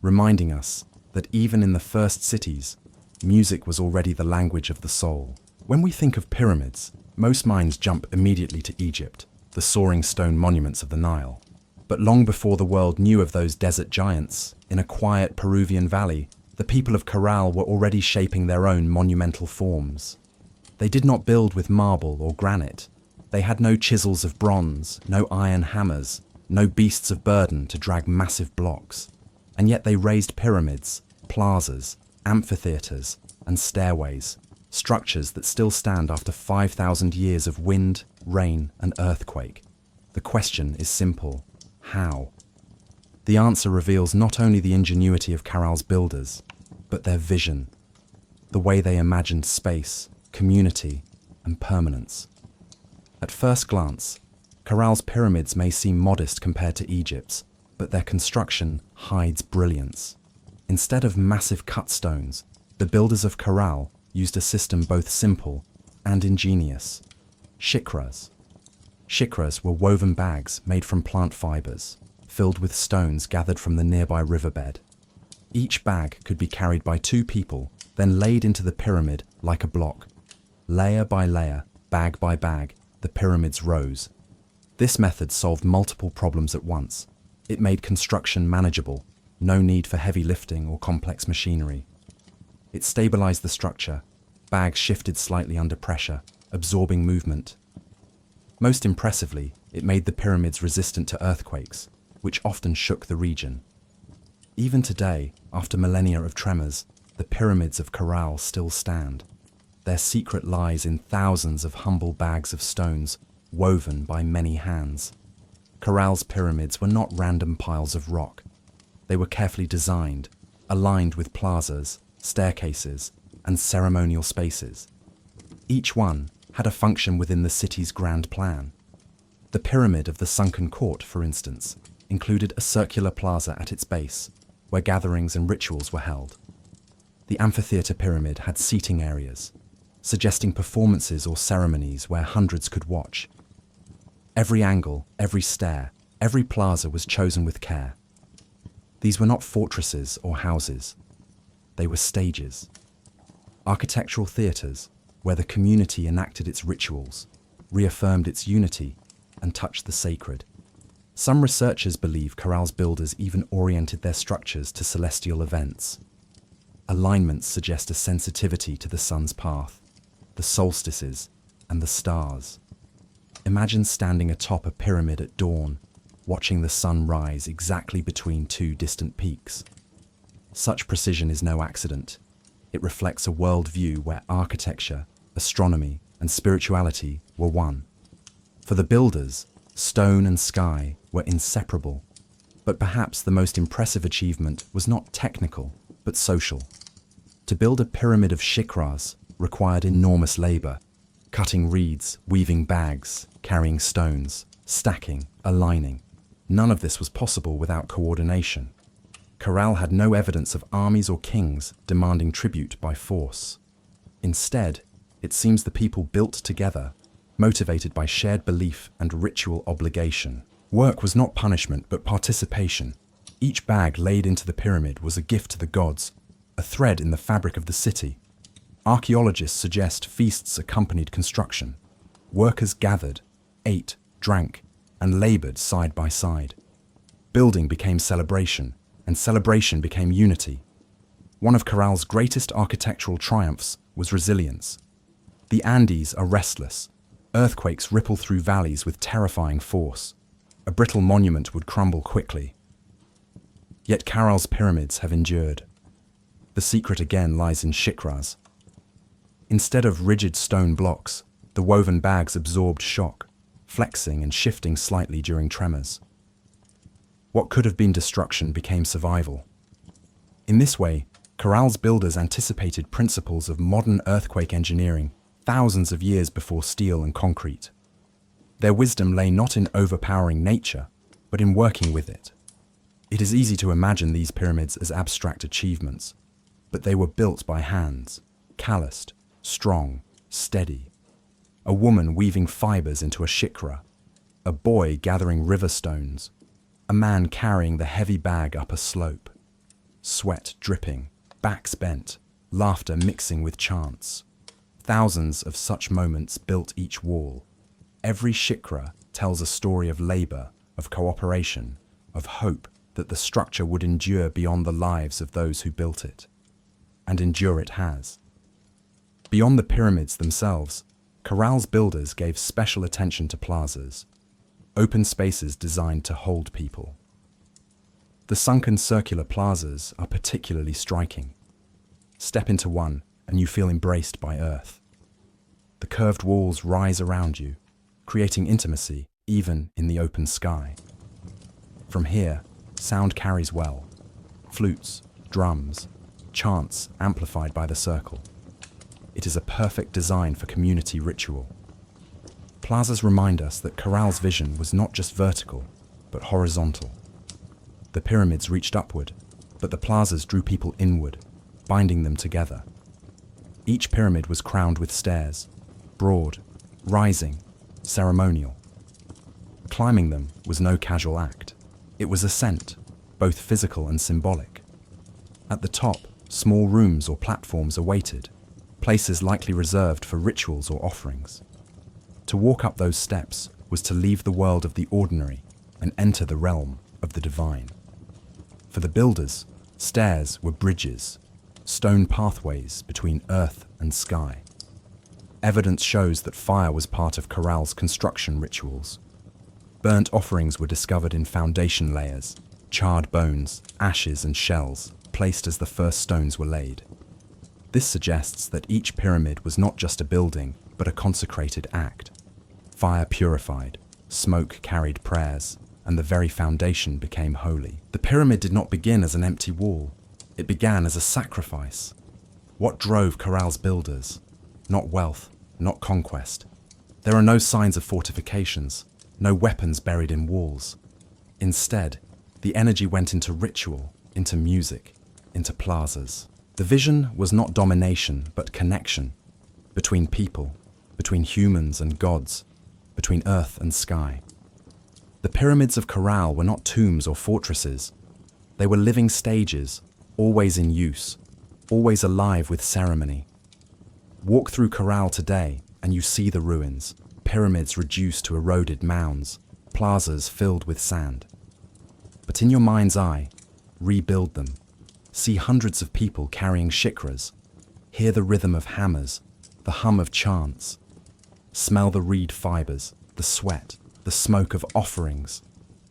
reminding us that even in the first cities, music was already the language of the soul. When we think of pyramids, most minds jump immediately to Egypt, the soaring stone monuments of the Nile. But long before the world knew of those desert giants, in a quiet Peruvian valley, the people of Caral were already shaping their own monumental forms. They did not build with marble or granite. They had no chisels of bronze, no iron hammers, no beasts of burden to drag massive blocks. And yet they raised pyramids, plazas, amphitheatres, and stairways, structures that still stand after 5,000 years of wind, rain, and earthquake. The question is simple: how? The answer reveals not only the ingenuity of Caral's builders, but their vision, the way they imagined space, community, and permanence. At first glance, Caral's pyramids may seem modest compared to Egypt's, but their construction hides brilliance. Instead of massive cut stones, the builders of Caral used a system both simple and ingenious: shikras. Shikras were woven bags made from plant fibers, filled with stones gathered from the nearby riverbed. Each bag could be carried by 2 people, then laid into the pyramid like a block. Layer by layer, bag by bag, the pyramids rose. This method solved multiple problems at once. It made construction manageable, no need for heavy lifting or complex machinery. It stabilized the structure. Bags shifted slightly under pressure, absorbing movement. Most impressively, it made the pyramids resistant to earthquakes, which often shook the region. Even today, after millennia of tremors, the pyramids of Caral still stand. Their secret lies in thousands of humble bags of stones woven by many hands. Caral's pyramids were not random piles of rock. They were carefully designed, aligned with plazas, staircases, and ceremonial spaces. Each one had a function within the city's grand plan. The Pyramid of the Sunken Court, for instance, included a circular plaza at its base, where gatherings and rituals were held. The amphitheatre pyramid had seating areas, suggesting performances or ceremonies where hundreds could watch. Every angle, every stair, every plaza was chosen with care. These were not fortresses or houses. They were stages. Architectural theatres, where the community enacted its rituals, reaffirmed its unity, and touched the sacred. Some researchers believe Caral's builders even oriented their structures to celestial events. Alignments suggest a sensitivity to the sun's path, the solstices, and the stars. Imagine standing atop a pyramid at dawn, watching the sun rise exactly between 2 distant peaks. Such precision is no accident. It reflects a worldview where architecture, astronomy, and spirituality were one. For the builders, stone and sky were inseparable. But perhaps the most impressive achievement was not technical, but social. To build a pyramid of shikras required enormous labor: cutting reeds, weaving bags, carrying stones, stacking, aligning. None of this was possible without coordination. Caral had no evidence of armies or kings demanding tribute by force. Instead, it seems the people built together, motivated by shared belief and ritual obligation. Work was not punishment, but participation. Each bag laid into the pyramid was a gift to the gods, a thread in the fabric of the city. Archaeologists suggest feasts accompanied construction. Workers gathered, ate, drank, and labored side by side. Building became celebration, and celebration became unity. One of Caral's greatest architectural triumphs was resilience. The Andes are restless. Earthquakes ripple through valleys with terrifying force. A brittle monument would crumble quickly. Yet Caral's pyramids have endured. The secret again lies in shikras. Instead of rigid stone blocks, the woven bags absorbed shock, flexing and shifting slightly during tremors. What could have been destruction became survival. In this way, Caral's builders anticipated principles of modern earthquake engineering thousands of years before steel and concrete. Their wisdom lay not in overpowering nature, but in working with it. It is easy to imagine these pyramids as abstract achievements, but they were built by hands, calloused, strong, steady. A woman weaving fibers into a shikra, a boy gathering river stones, a man carrying the heavy bag up a slope. Sweat dripping, backs bent, laughter mixing with chants. Thousands of such moments built each wall. Every shikra tells a story of labor, of cooperation, of hope that the structure would endure beyond the lives of those who built it. And endure it has. Beyond the pyramids themselves, Caral's builders gave special attention to plazas, open spaces designed to hold people. The sunken circular plazas are particularly striking. Step into one and you feel embraced by earth. The curved walls rise around you, creating intimacy even in the open sky. From here, sound carries well. Flutes, drums, chants amplified by the circle. It is a perfect design for community ritual. Plazas remind us that Caral's vision was not just vertical, but horizontal. The pyramids reached upward, but the plazas drew people inward, binding them together. Each pyramid was crowned with stairs, broad, rising, ceremonial. Climbing them was no casual act. It was ascent, both physical and symbolic. At the top, small rooms or platforms awaited, places likely reserved for rituals or offerings. To walk up those steps was to leave the world of the ordinary and enter the realm of the divine. For the builders, stairs were bridges, stone pathways between earth and sky. Evidence shows that fire was part of Caral's construction rituals. Burnt offerings were discovered in foundation layers, charred bones, ashes and shells, placed as the first stones were laid. This suggests that each pyramid was not just a building, but a consecrated act. Fire purified, smoke carried prayers, and the very foundation became holy. The pyramid did not begin as an empty wall. It began as a sacrifice. What drove Caral's builders? Not wealth, not conquest. There are no signs of fortifications, no weapons buried in walls. Instead, the energy went into ritual, into music, into plazas. The vision was not domination, but connection. Between people, between humans and gods, between earth and sky. The pyramids of Caral were not tombs or fortresses. They were living stages, always in use, always alive with ceremony. Walk through Caral today and you see the ruins, pyramids reduced to eroded mounds, plazas filled with sand. But in your mind's eye, rebuild them. See hundreds of people carrying shikras. Hear the rhythm of hammers, the hum of chants. Smell the reed fibers, the sweat, the smoke of offerings.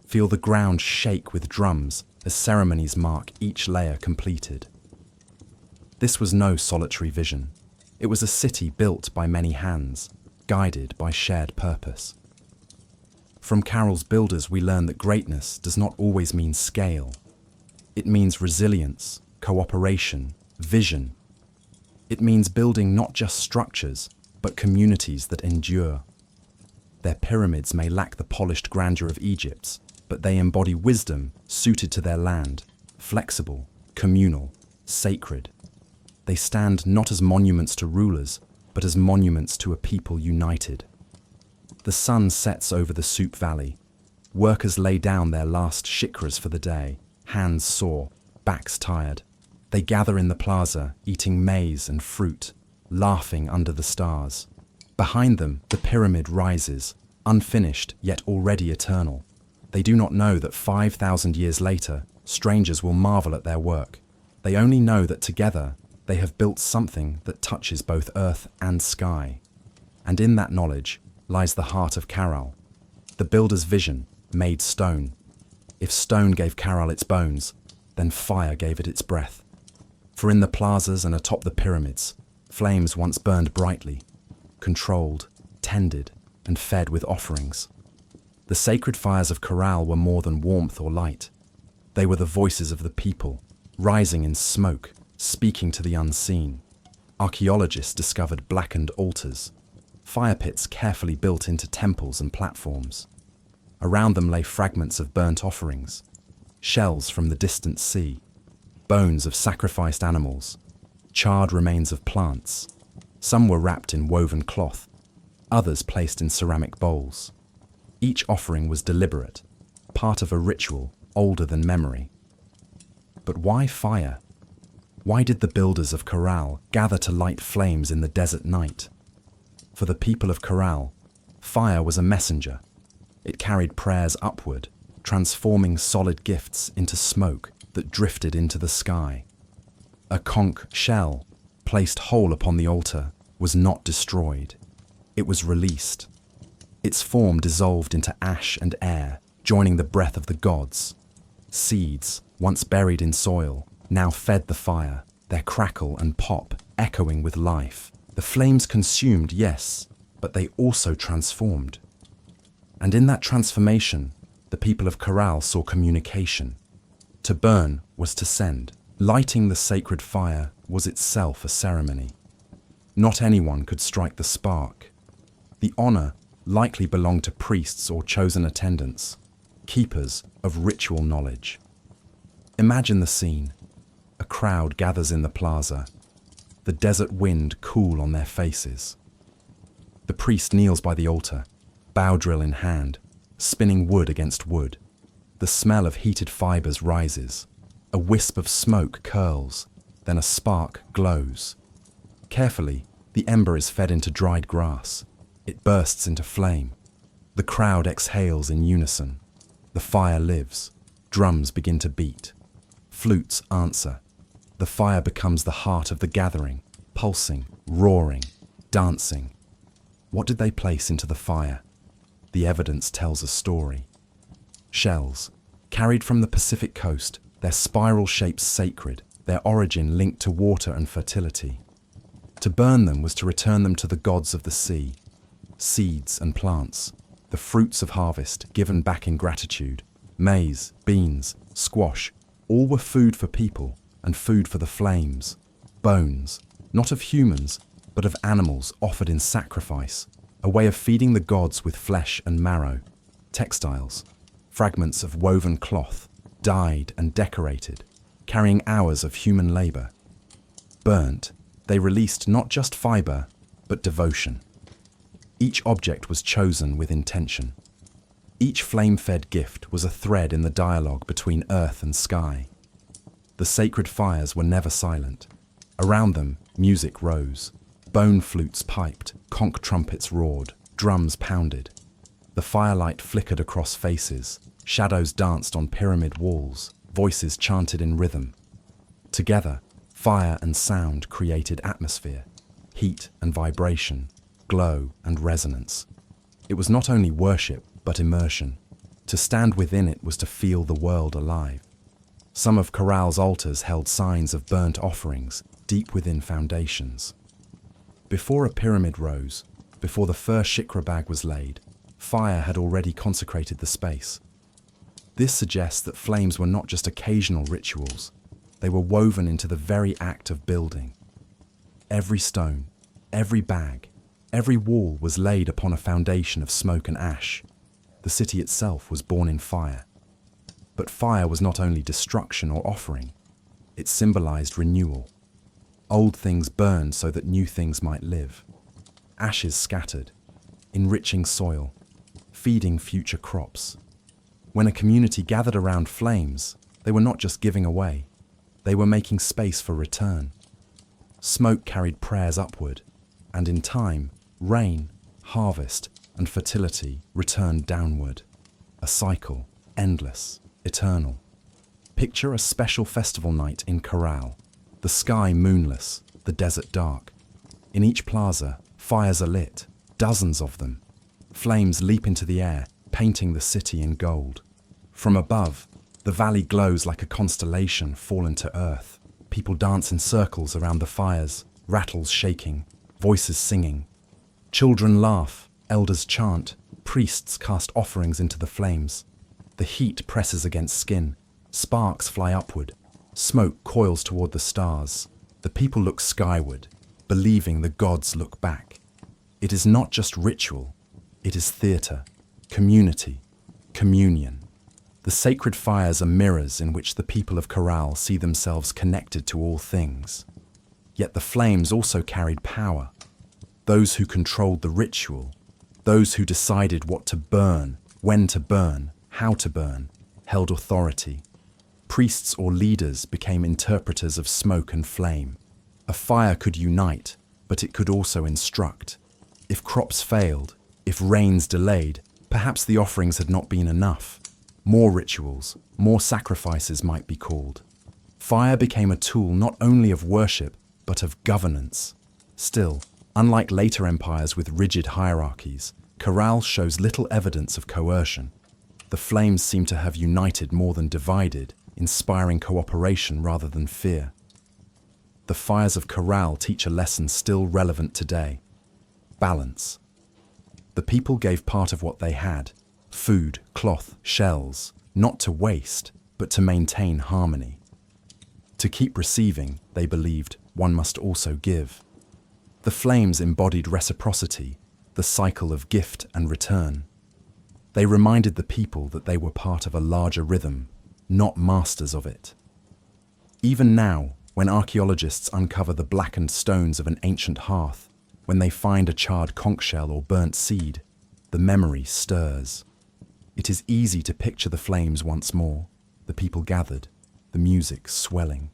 Feel the ground shake with drums as ceremonies mark each layer completed. This was no solitary vision. It was a city built by many hands, guided by shared purpose. From Caral's builders we learn that greatness does not always mean scale. It means resilience, cooperation, vision. It means building not just structures, but communities that endure. Their pyramids may lack the polished grandeur of Egypt's, but they embody wisdom suited to their land, flexible, communal, sacred. They stand not as monuments to rulers, but as monuments to a people united. The sun sets over the Soup Valley. Workers lay down their last shikras for the day, hands sore, backs tired. They gather in the plaza, eating maize and fruit, laughing under the stars. Behind them, the pyramid rises, unfinished yet already eternal. They do not know that 5,000 years later, strangers will marvel at their work. They only know that together, they have built something that touches both earth and sky. And in that knowledge lies the heart of Caral, the builder's vision, made stone. If stone gave Caral its bones, then fire gave it its breath. For in the plazas and atop the pyramids, flames once burned brightly, controlled, tended, and fed with offerings. The sacred fires of Caral were more than warmth or light. They were the voices of the people, rising in smoke, speaking to the unseen. Archaeologists discovered blackened altars, fire pits carefully built into temples and platforms. Around them lay fragments of burnt offerings, shells from the distant sea, bones of sacrificed animals, charred remains of plants. Some were wrapped in woven cloth, others placed in ceramic bowls. Each offering was deliberate, part of a ritual older than memory. But why fire? Why did the builders of Caral gather to light flames in the desert night? For the people of Caral, fire was a messenger. It carried prayers upward, transforming solid gifts into smoke that drifted into the sky. A conch shell, placed whole upon the altar, was not destroyed. It was released. Its form dissolved into ash and air, joining the breath of the gods. Seeds, once buried in soil, now fed the fire, their crackle and pop echoing with life. The flames consumed, yes, but they also transformed. And in that transformation, the people of Caral saw communication. To burn was to send. Lighting the sacred fire was itself a ceremony. Not anyone could strike the spark. The honor likely belonged to priests or chosen attendants, keepers of ritual knowledge. Imagine the scene. A crowd gathers in the plaza, the desert wind cool on their faces. The priest kneels by the altar, bow drill in hand, spinning wood against wood. The smell of heated fibers rises. A wisp of smoke curls, then a spark glows. Carefully, the ember is fed into dried grass. It bursts into flame. The crowd exhales in unison. The fire lives. Drums begin to beat. Flutes answer. The fire becomes the heart of the gathering, pulsing, roaring, dancing. What did they place into the fire? The evidence tells a story. Shells, carried from the Pacific coast, their spiral shapes sacred, their origin linked to water and fertility. To burn them was to return them to the gods of the sea. Seeds and plants, the fruits of harvest given back in gratitude. Maize, beans, squash, all were food for people and food for the flames. Bones, not of humans, but of animals offered in sacrifice, a way of feeding the gods with flesh and marrow. Textiles, fragments of woven cloth, dyed and decorated, carrying hours of human labor. Burnt, they released not just fiber, but devotion. Each object was chosen with intention. Each flame-fed gift was a thread in the dialogue between earth and sky. The sacred fires were never silent. Around them, music rose. Bone flutes piped, conch trumpets roared, drums pounded. The firelight flickered across faces. Shadows danced on pyramid walls. Voices chanted in rhythm. Together, fire and sound created atmosphere, heat and vibration, glow and resonance. It was not only worship, but immersion. To stand within it was to feel the world alive. Some of Caral's altars held signs of burnt offerings deep within foundations. Before a pyramid rose, before the first shikra bag was laid, fire had already consecrated the space. This suggests that flames were not just occasional rituals, they were woven into the very act of building. Every stone, every bag, every wall was laid upon a foundation of smoke and ash. The city itself was born in fire. But fire was not only destruction or offering, it symbolized renewal. Old things burned so that new things might live. Ashes scattered, enriching soil, feeding future crops. When a community gathered around flames, they were not just giving away, they were making space for return. Smoke carried prayers upward, and in time, rain, harvest, and fertility returned downward. A cycle, endless, eternal. Picture a special festival night in Caral. The sky moonless, the desert dark. In each plaza, fires are lit, dozens of them. Flames leap into the air, painting the city in gold. From above, the valley glows like a constellation fallen to earth. People dance in circles around the fires, rattles shaking, voices singing. Children laugh, elders chant, priests cast offerings into the flames. The heat presses against skin, sparks fly upward, smoke coils toward the stars. The people look skyward, believing the gods look back. It is not just ritual, it is theater, community, communion. The sacred fires are mirrors in which the people of Caral see themselves connected to all things. Yet the flames also carried power. Those who controlled the ritual, those who decided what to burn, when to burn, how to burn, held authority. Priests or leaders became interpreters of smoke and flame. A fire could unite, but it could also instruct. If crops failed, if rains delayed, perhaps the offerings had not been enough. More rituals, more sacrifices might be called. Fire became a tool not only of worship, but of governance. Still, unlike later empires with rigid hierarchies, Caral shows little evidence of coercion. The flames seem to have united more than divided, inspiring cooperation rather than fear. The fires of Caral teach a lesson still relevant today: balance. The people gave part of what they had, food, cloth, shells, not to waste, but to maintain harmony. To keep receiving, they believed, one must also give. The flames embodied reciprocity, the cycle of gift and return. They reminded the people that they were part of a larger rhythm, not masters of it. Even now, when archaeologists uncover the blackened stones of an ancient hearth, when they find a charred conch shell or burnt seed, the memory stirs. It is easy to picture the flames once more, the people gathered, the music swelling.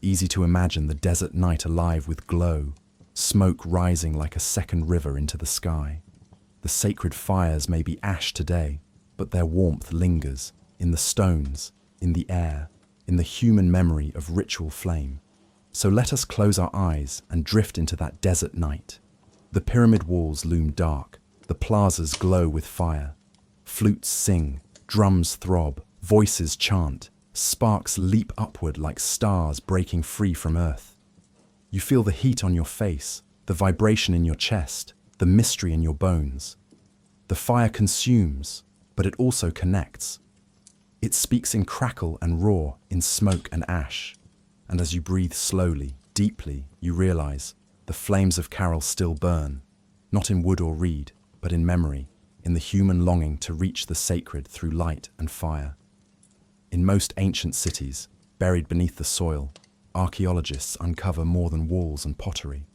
Easy to imagine the desert night alive with glow, smoke rising like a second river into the sky. The sacred fires may be ash today, but their warmth lingers in the stones, in the air, in the human memory of ritual flame. So let us close our eyes and drift into that desert night. The pyramid walls loom dark, the plazas glow with fire. Flutes sing, drums throb, voices chant, sparks leap upward like stars breaking free from earth. You feel the heat on your face, the vibration in your chest, the mystery in your bones. The fire consumes, but it also connects. It speaks in crackle and roar, in smoke and ash. And as you breathe slowly, deeply, you realize the flames of Caral still burn, not in wood or reed, but in memory, in the human longing to reach the sacred through light and fire. In most ancient cities, buried beneath the soil, archaeologists uncover more than walls and pottery.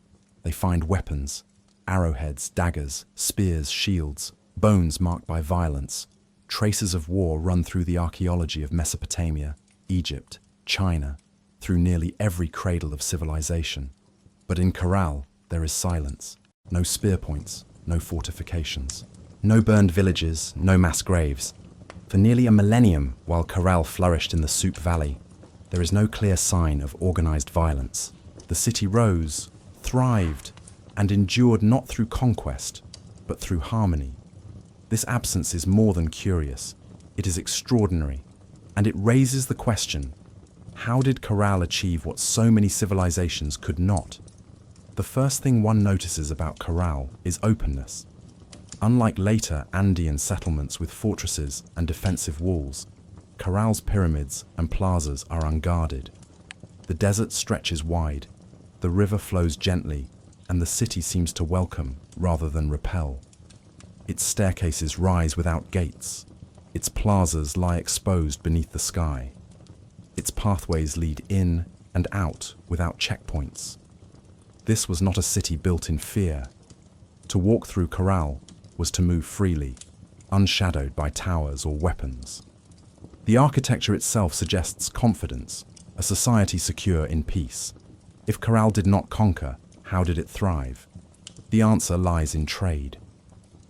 They find weapons, arrowheads, daggers, spears, shields, bones marked by violence. Traces of war run through the archaeology of Mesopotamia, Egypt, China, through nearly every cradle of civilization. But in Caral, there is silence. No spear points, no fortifications. No burned villages, no mass graves. For nearly a millennium, while Caral flourished in the Soup Valley, there is no clear sign of organized violence. The city rose, thrived, and endured not through conquest, but through harmony. This absence is more than curious. It is extraordinary, and it raises the question: how did Caral achieve what so many civilizations could not? The first thing one notices about Caral is openness. Unlike later Andean settlements with fortresses and defensive walls, Caral's pyramids and plazas are unguarded. The desert stretches wide, the river flows gently, and the city seems to welcome rather than repel. Its staircases rise without gates. Its plazas lie exposed beneath the sky. Its pathways lead in and out without checkpoints. This was not a city built in fear. To walk through Caral was to move freely, unshadowed by towers or weapons. The architecture itself suggests confidence, a society secure in peace. If Caral did not conquer, how did it thrive? The answer lies in trade.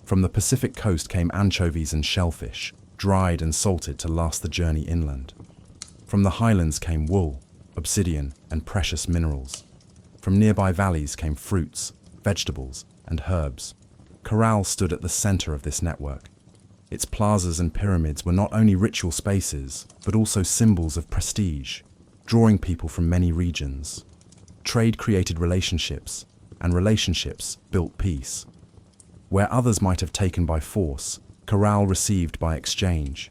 From the Pacific coast came anchovies and shellfish, dried and salted to last the journey inland. From the highlands came wool, obsidian, and precious minerals. From nearby valleys came fruits, vegetables, and herbs. Caral stood at the center of this network. Its plazas and pyramids were not only ritual spaces, but also symbols of prestige, drawing people from many regions. Trade created relationships, and relationships built peace. Where others might have taken by force, Caral received by exchange.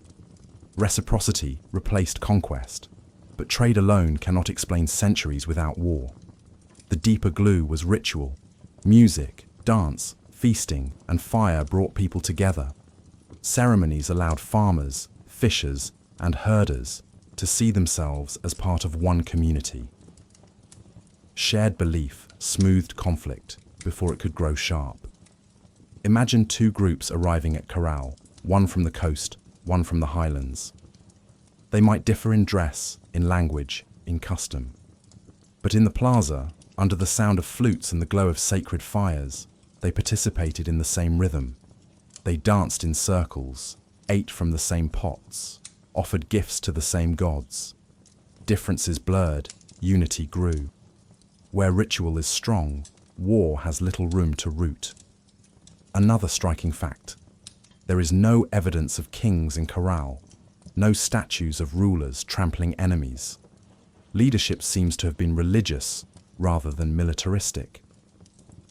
Reciprocity replaced conquest, but trade alone cannot explain centuries without war. The deeper glue was ritual. Music, dance, feasting, and fire brought people together. Ceremonies allowed farmers, fishers, and herders to see themselves as part of one community. Shared belief smoothed conflict before it could grow sharp. Imagine two groups arriving at Caral, one from the coast, one from the highlands. They might differ in dress, in language, in custom. But in the plaza, under the sound of flutes and the glow of sacred fires, they participated in the same rhythm. They danced in circles, ate from the same pots, offered gifts to the same gods. Differences blurred, unity grew. Where ritual is strong, war has little room to root. Another striking fact: there is no evidence of kings in Caral, no statues of rulers trampling enemies. Leadership seems to have been religious rather than militaristic.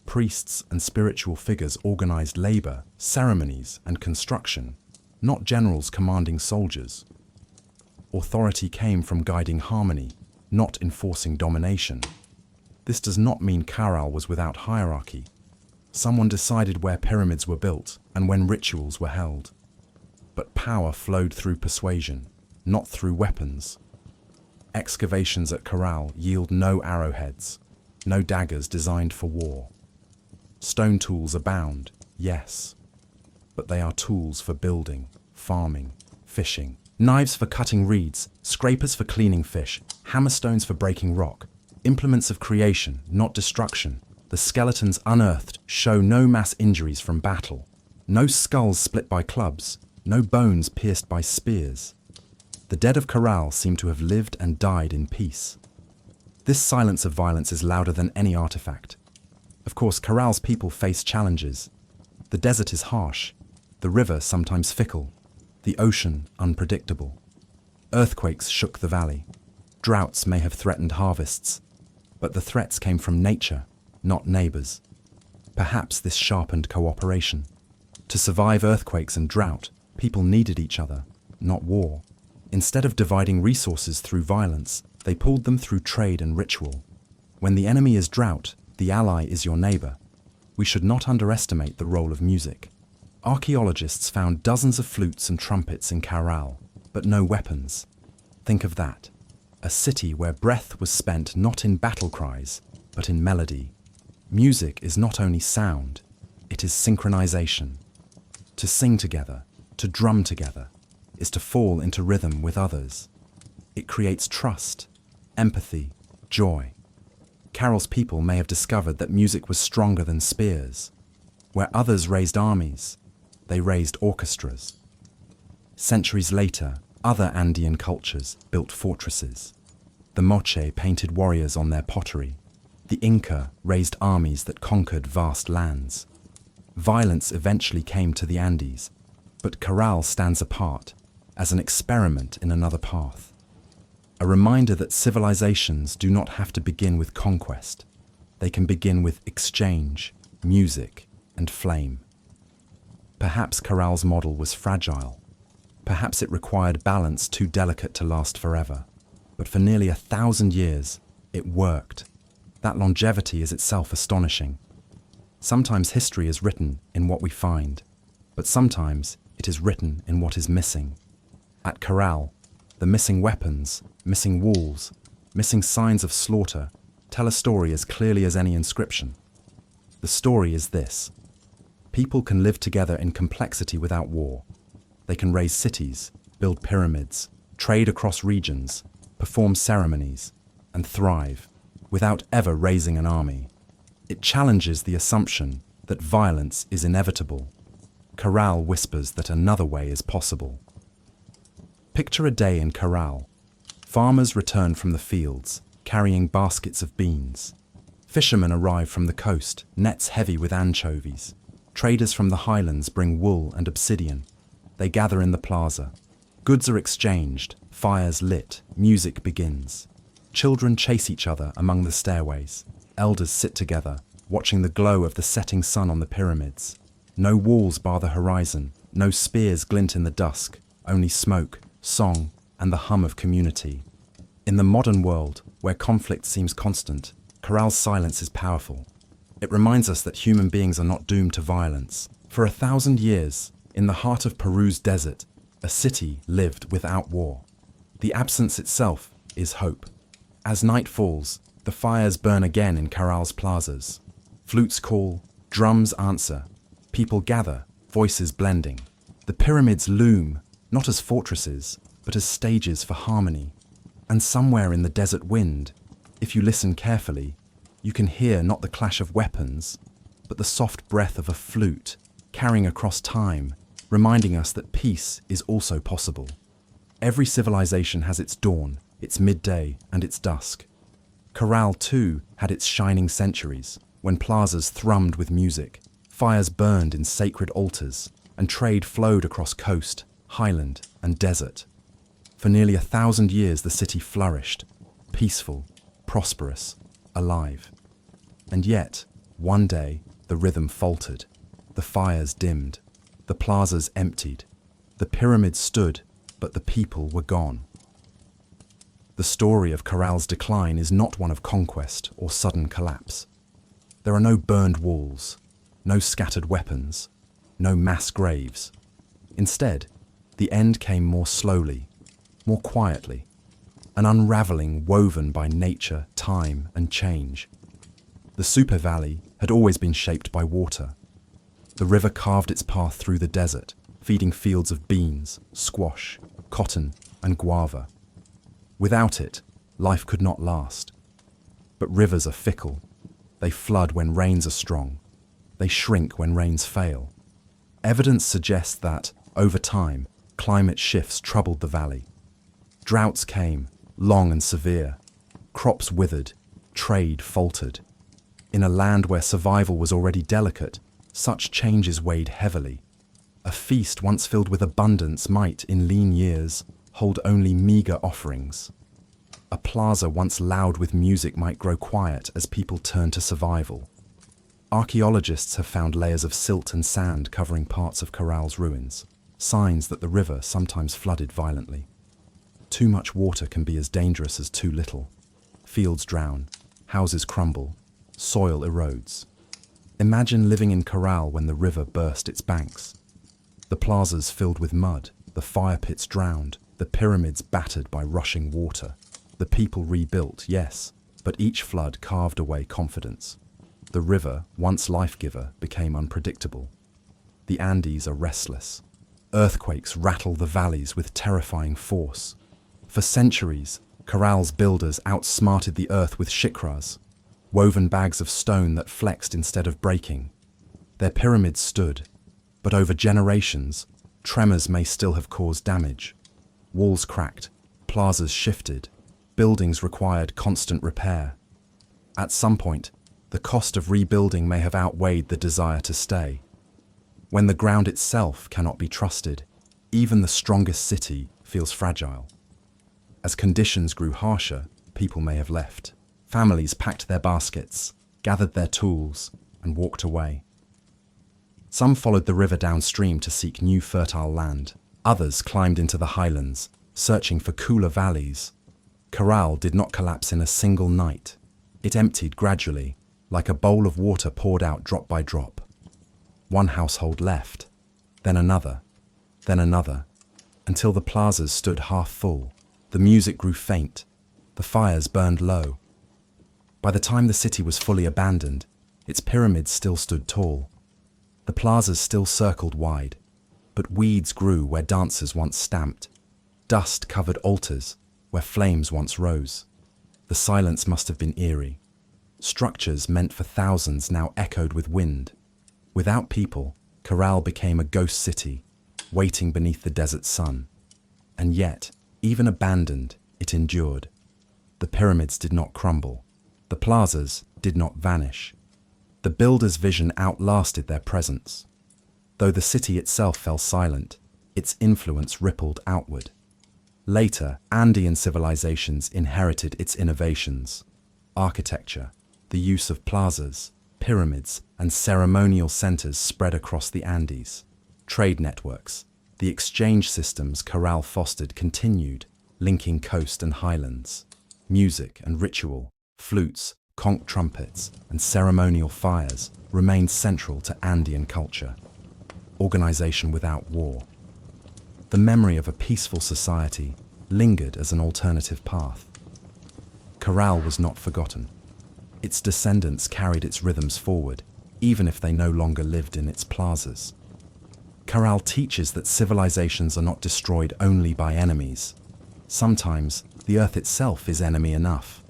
Priests and spiritual figures organized labor, ceremonies, and construction, not generals commanding soldiers. Authority came from guiding harmony, not enforcing domination. This does not mean Caral was without hierarchy. Someone decided where pyramids were built and when rituals were held. But power flowed through persuasion, not through weapons. Excavations at Caral yield no arrowheads, no daggers designed for war. Stone tools abound, yes, but they are tools for building, farming, fishing. Knives for cutting reeds, scrapers for cleaning fish, hammerstones for breaking rock. Implements of creation, not destruction. The skeletons unearthed show no mass injuries from battle, no skulls split by clubs, no bones pierced by spears. The dead of Caral seem to have lived and died in peace. This silence of violence is louder than any artifact. Of course, Caral's people face challenges. The desert is harsh, the river sometimes fickle, the ocean unpredictable. Earthquakes shook the valley. Droughts may have threatened harvests, but the threats came from nature, not neighbors. Perhaps this sharpened cooperation. To survive earthquakes and drought, people needed each other, not war. Instead of dividing resources through violence, they pulled them through trade and ritual. When the enemy is drought, the ally is your neighbor. We should not underestimate the role of music. Archaeologists found dozens of flutes and trumpets in Caral, but no weapons. Think of that. A city where breath was spent not in battle cries, but in melody. Music is not only sound, it is synchronization. To sing together, to drum together, is to fall into rhythm with others. It creates trust, empathy, joy. Caral's people may have discovered that music was stronger than spears. Where others raised armies, they raised orchestras. Centuries later, other Andean cultures built fortresses. The Moche painted warriors on their pottery. The Inca raised armies that conquered vast lands. Violence eventually came to the Andes, but Caral stands apart as an experiment in another path. A reminder that civilizations do not have to begin with conquest. They can begin with exchange, music, and flame. Perhaps Caral's model was fragile. Perhaps it required balance too delicate to last forever. But for nearly 1,000 years, it worked. That longevity is itself astonishing. Sometimes history is written in what we find, but sometimes it is written in what is missing. At Caral, the missing weapons, missing walls, missing signs of slaughter tell a story as clearly as any inscription. The story is this: people can live together in complexity without war. They can raise cities, build pyramids, trade across regions, perform ceremonies, and thrive without ever raising an army. It challenges the assumption that violence is inevitable. Caral whispers that another way is possible. Picture a day in Caral. Farmers return from the fields, carrying baskets of beans. Fishermen arrive from the coast, nets heavy with anchovies. Traders from the highlands bring wool and obsidian. They gather in the plaza. Goods are exchanged, fires lit, music begins. Children chase each other among the stairways. Elders sit together, watching the glow of the setting sun on the pyramids. No walls bar the horizon, no spears glint in the dusk, only smoke, song, and the hum of community. In the modern world, where conflict seems constant, Caral's silence is powerful. It reminds us that human beings are not doomed to violence. For 1,000 years, in the heart of Peru's desert, a city lived without war. The absence itself is hope. As night falls, the fires burn again in Caral's plazas. Flutes call, drums answer. People gather, voices blending. The pyramids loom, not as fortresses, but as stages for harmony. And somewhere in the desert wind, if you listen carefully, you can hear not the clash of weapons, but the soft breath of a flute carrying across time, reminding us that peace is also possible. Every civilization has its dawn, its midday, and its dusk. Caral, too, had its shining centuries, when plazas thrummed with music, fires burned in sacred altars, and trade flowed across coast, highland, and desert. For nearly 1,000 years the city flourished, peaceful, prosperous, alive. And yet, one day, the rhythm faltered, the fires dimmed, the plazas emptied, the pyramids stood, but the people were gone. The story of Caral's decline is not one of conquest or sudden collapse. There are no burned walls, no scattered weapons, no mass graves. Instead, the end came more slowly, more quietly, an unraveling woven by nature, time, and change. The Super Valley had always been shaped by water. The river carved its path through the desert, feeding fields of beans, squash, cotton, and guava. Without it, life could not last. But rivers are fickle. They flood when rains are strong. They shrink when rains fail. Evidence suggests that, over time, climate shifts troubled the valley. Droughts came, long and severe. Crops withered, trade faltered. In a land where survival was already delicate, such changes weighed heavily. A feast once filled with abundance might, in lean years, hold only meager offerings. A plaza once loud with music might grow quiet as people turn to survival. Archaeologists have found layers of silt and sand covering parts of Caral's ruins, signs that the river sometimes flooded violently. Too much water can be as dangerous as too little. Fields drown, houses crumble, soil erodes. Imagine living in Caral when the river burst its banks. The plazas filled with mud, the fire pits drowned, the pyramids battered by rushing water. The people rebuilt, yes, but each flood carved away confidence. The river, once life-giver, became unpredictable. The Andes are restless. Earthquakes rattle the valleys with terrifying force. For centuries, Caral's builders outsmarted the earth with shikras, woven bags of stone that flexed instead of breaking. Their pyramids stood, but over generations, tremors may still have caused damage. Walls cracked, plazas shifted, buildings required constant repair. At some point, the cost of rebuilding may have outweighed the desire to stay. When the ground itself cannot be trusted, even the strongest city feels fragile. As conditions grew harsher, people may have left. Families packed their baskets, gathered their tools, and walked away. Some followed the river downstream to seek new fertile land. Others climbed into the highlands, searching for cooler valleys. Caral did not collapse in a single night. It emptied gradually, like a bowl of water poured out drop by drop. One household left, then another, until the plazas stood half full. The music grew faint, the fires burned low. By the time the city was fully abandoned, its pyramids still stood tall. The plazas still circled wide, but weeds grew where dancers once stamped. Dust covered altars where flames once rose. The silence must have been eerie. Structures meant for thousands now echoed with wind. Without people, Caral became a ghost city, waiting beneath the desert sun. And yet, even abandoned, it endured. The pyramids did not crumble. The plazas did not vanish. The builders' vision outlasted their presence. Though the city itself fell silent, its influence rippled outward. Later, Andean civilizations inherited its innovations. Architecture, the use of plazas, pyramids, and ceremonial centers spread across the Andes. Trade networks, the exchange systems Caral fostered continued, linking coast and highlands. Music and ritual, flutes, conch trumpets, and ceremonial fires remained central to Andean culture. Organization without war. The memory of a peaceful society lingered as an alternative path. Caral was not forgotten. Its descendants carried its rhythms forward, even if they no longer lived in its plazas. Caral teaches that civilizations are not destroyed only by enemies. Sometimes, the earth itself is enemy enough.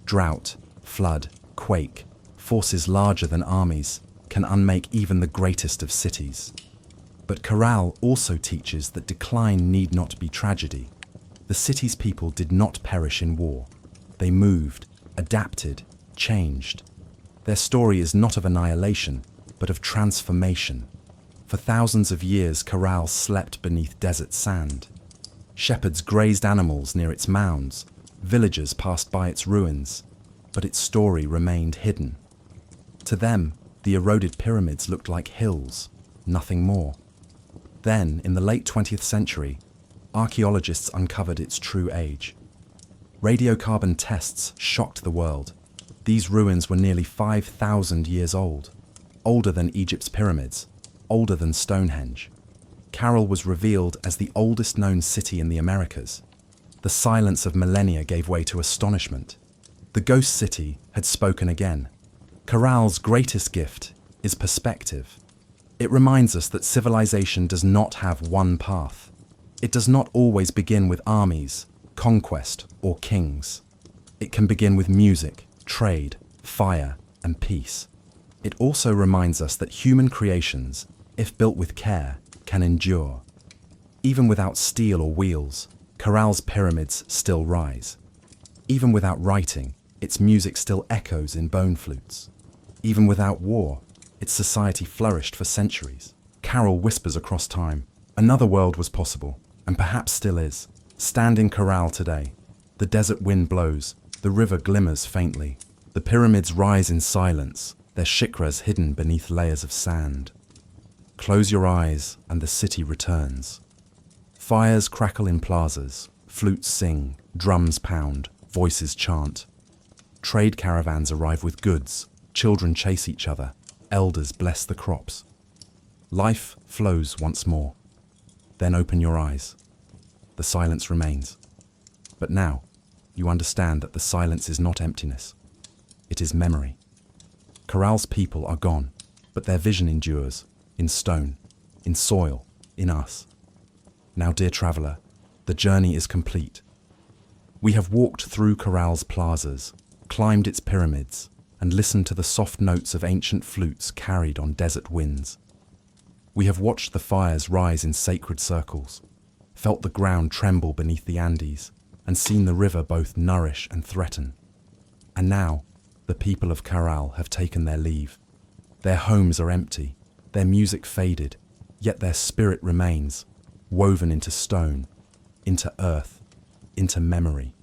Drought, flood, quake, forces larger than armies, can unmake even the greatest of cities. But Caral also teaches that decline need not be tragedy. The city's people did not perish in war. They moved, adapted, changed. Their story is not of annihilation, but of transformation. For thousands of years, Caral slept beneath desert sand. Shepherds grazed animals near its mounds, villagers passed by its ruins, but its story remained hidden. To them, the eroded pyramids looked like hills, nothing more. Then, in the late 20th century, archaeologists uncovered its true age. Radiocarbon tests shocked the world. These ruins were nearly 5,000 years old, older than Egypt's pyramids, older than Stonehenge. Caral was revealed as the oldest known city in the Americas. The silence of millennia gave way to astonishment. The ghost city had spoken again. Caral's greatest gift is perspective. It reminds us that civilization does not have one path. It does not always begin with armies, conquest, or kings. It can begin with music, trade, fire, and peace. It also reminds us that human creations, if built with care, can endure. Even without steel or wheels, Caral's pyramids still rise. Even without writing, its music still echoes in bone flutes. Even without war, its society flourished for centuries. Caral whispers across time. Another world was possible, and perhaps still is. Stand in Caral today. The desert wind blows, the river glimmers faintly. The pyramids rise in silence, their shikras hidden beneath layers of sand. Close your eyes, and the city returns. Fires crackle in plazas, flutes sing, drums pound, voices chant. Trade caravans arrive with goods, children chase each other, elders bless the crops. Life flows once more. Then open your eyes. The silence remains. But now, you understand that the silence is not emptiness. It is memory. Caral's people are gone, but their vision endures, in stone, in soil, in us. Now, dear traveller, the journey is complete. We have walked through Caral's plazas, climbed its pyramids, and listened to the soft notes of ancient flutes carried on desert winds. We have watched the fires rise in sacred circles, felt the ground tremble beneath the Andes, and seen the river both nourish and threaten. And now, the people of Caral have taken their leave. Their homes are empty, their music faded, yet their spirit remains, woven into stone, into earth, into memory.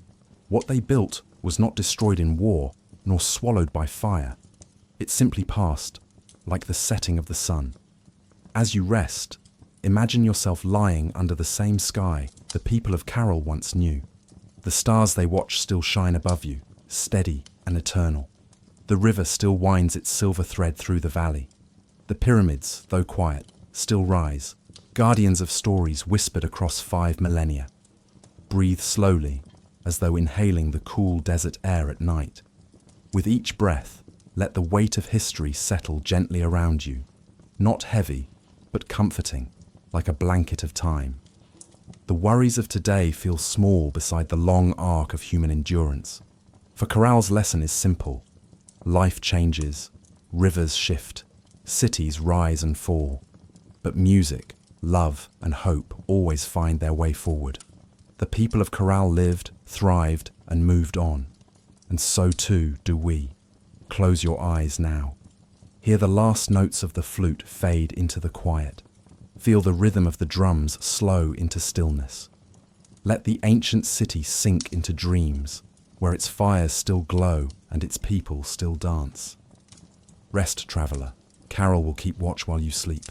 What they built was not destroyed in war, nor swallowed by fire. It simply passed, like the setting of the sun. As you rest, imagine yourself lying under the same sky the people of Caral once knew. The stars they watch still shine above you, steady and eternal. The river still winds its silver thread through the valley. The pyramids, though quiet, still rise, guardians of stories whispered across 5 millennia. Breathe slowly, as though inhaling the cool desert air at night. With each breath, let the weight of history settle gently around you, not heavy, but comforting, like a blanket of time. The worries of today feel small beside the long arc of human endurance. For Caral's lesson is simple. Life changes, rivers shift, cities rise and fall. But music, love, and hope always find their way forward. The people of Caral lived, thrived, and moved on. And so too do we. Close your eyes now. Hear the last notes of the flute fade into the quiet. Feel the rhythm of the drums slow into stillness. Let the ancient city sink into dreams, where its fires still glow and its people still dance. Rest, traveller. Caral will keep watch while you sleep.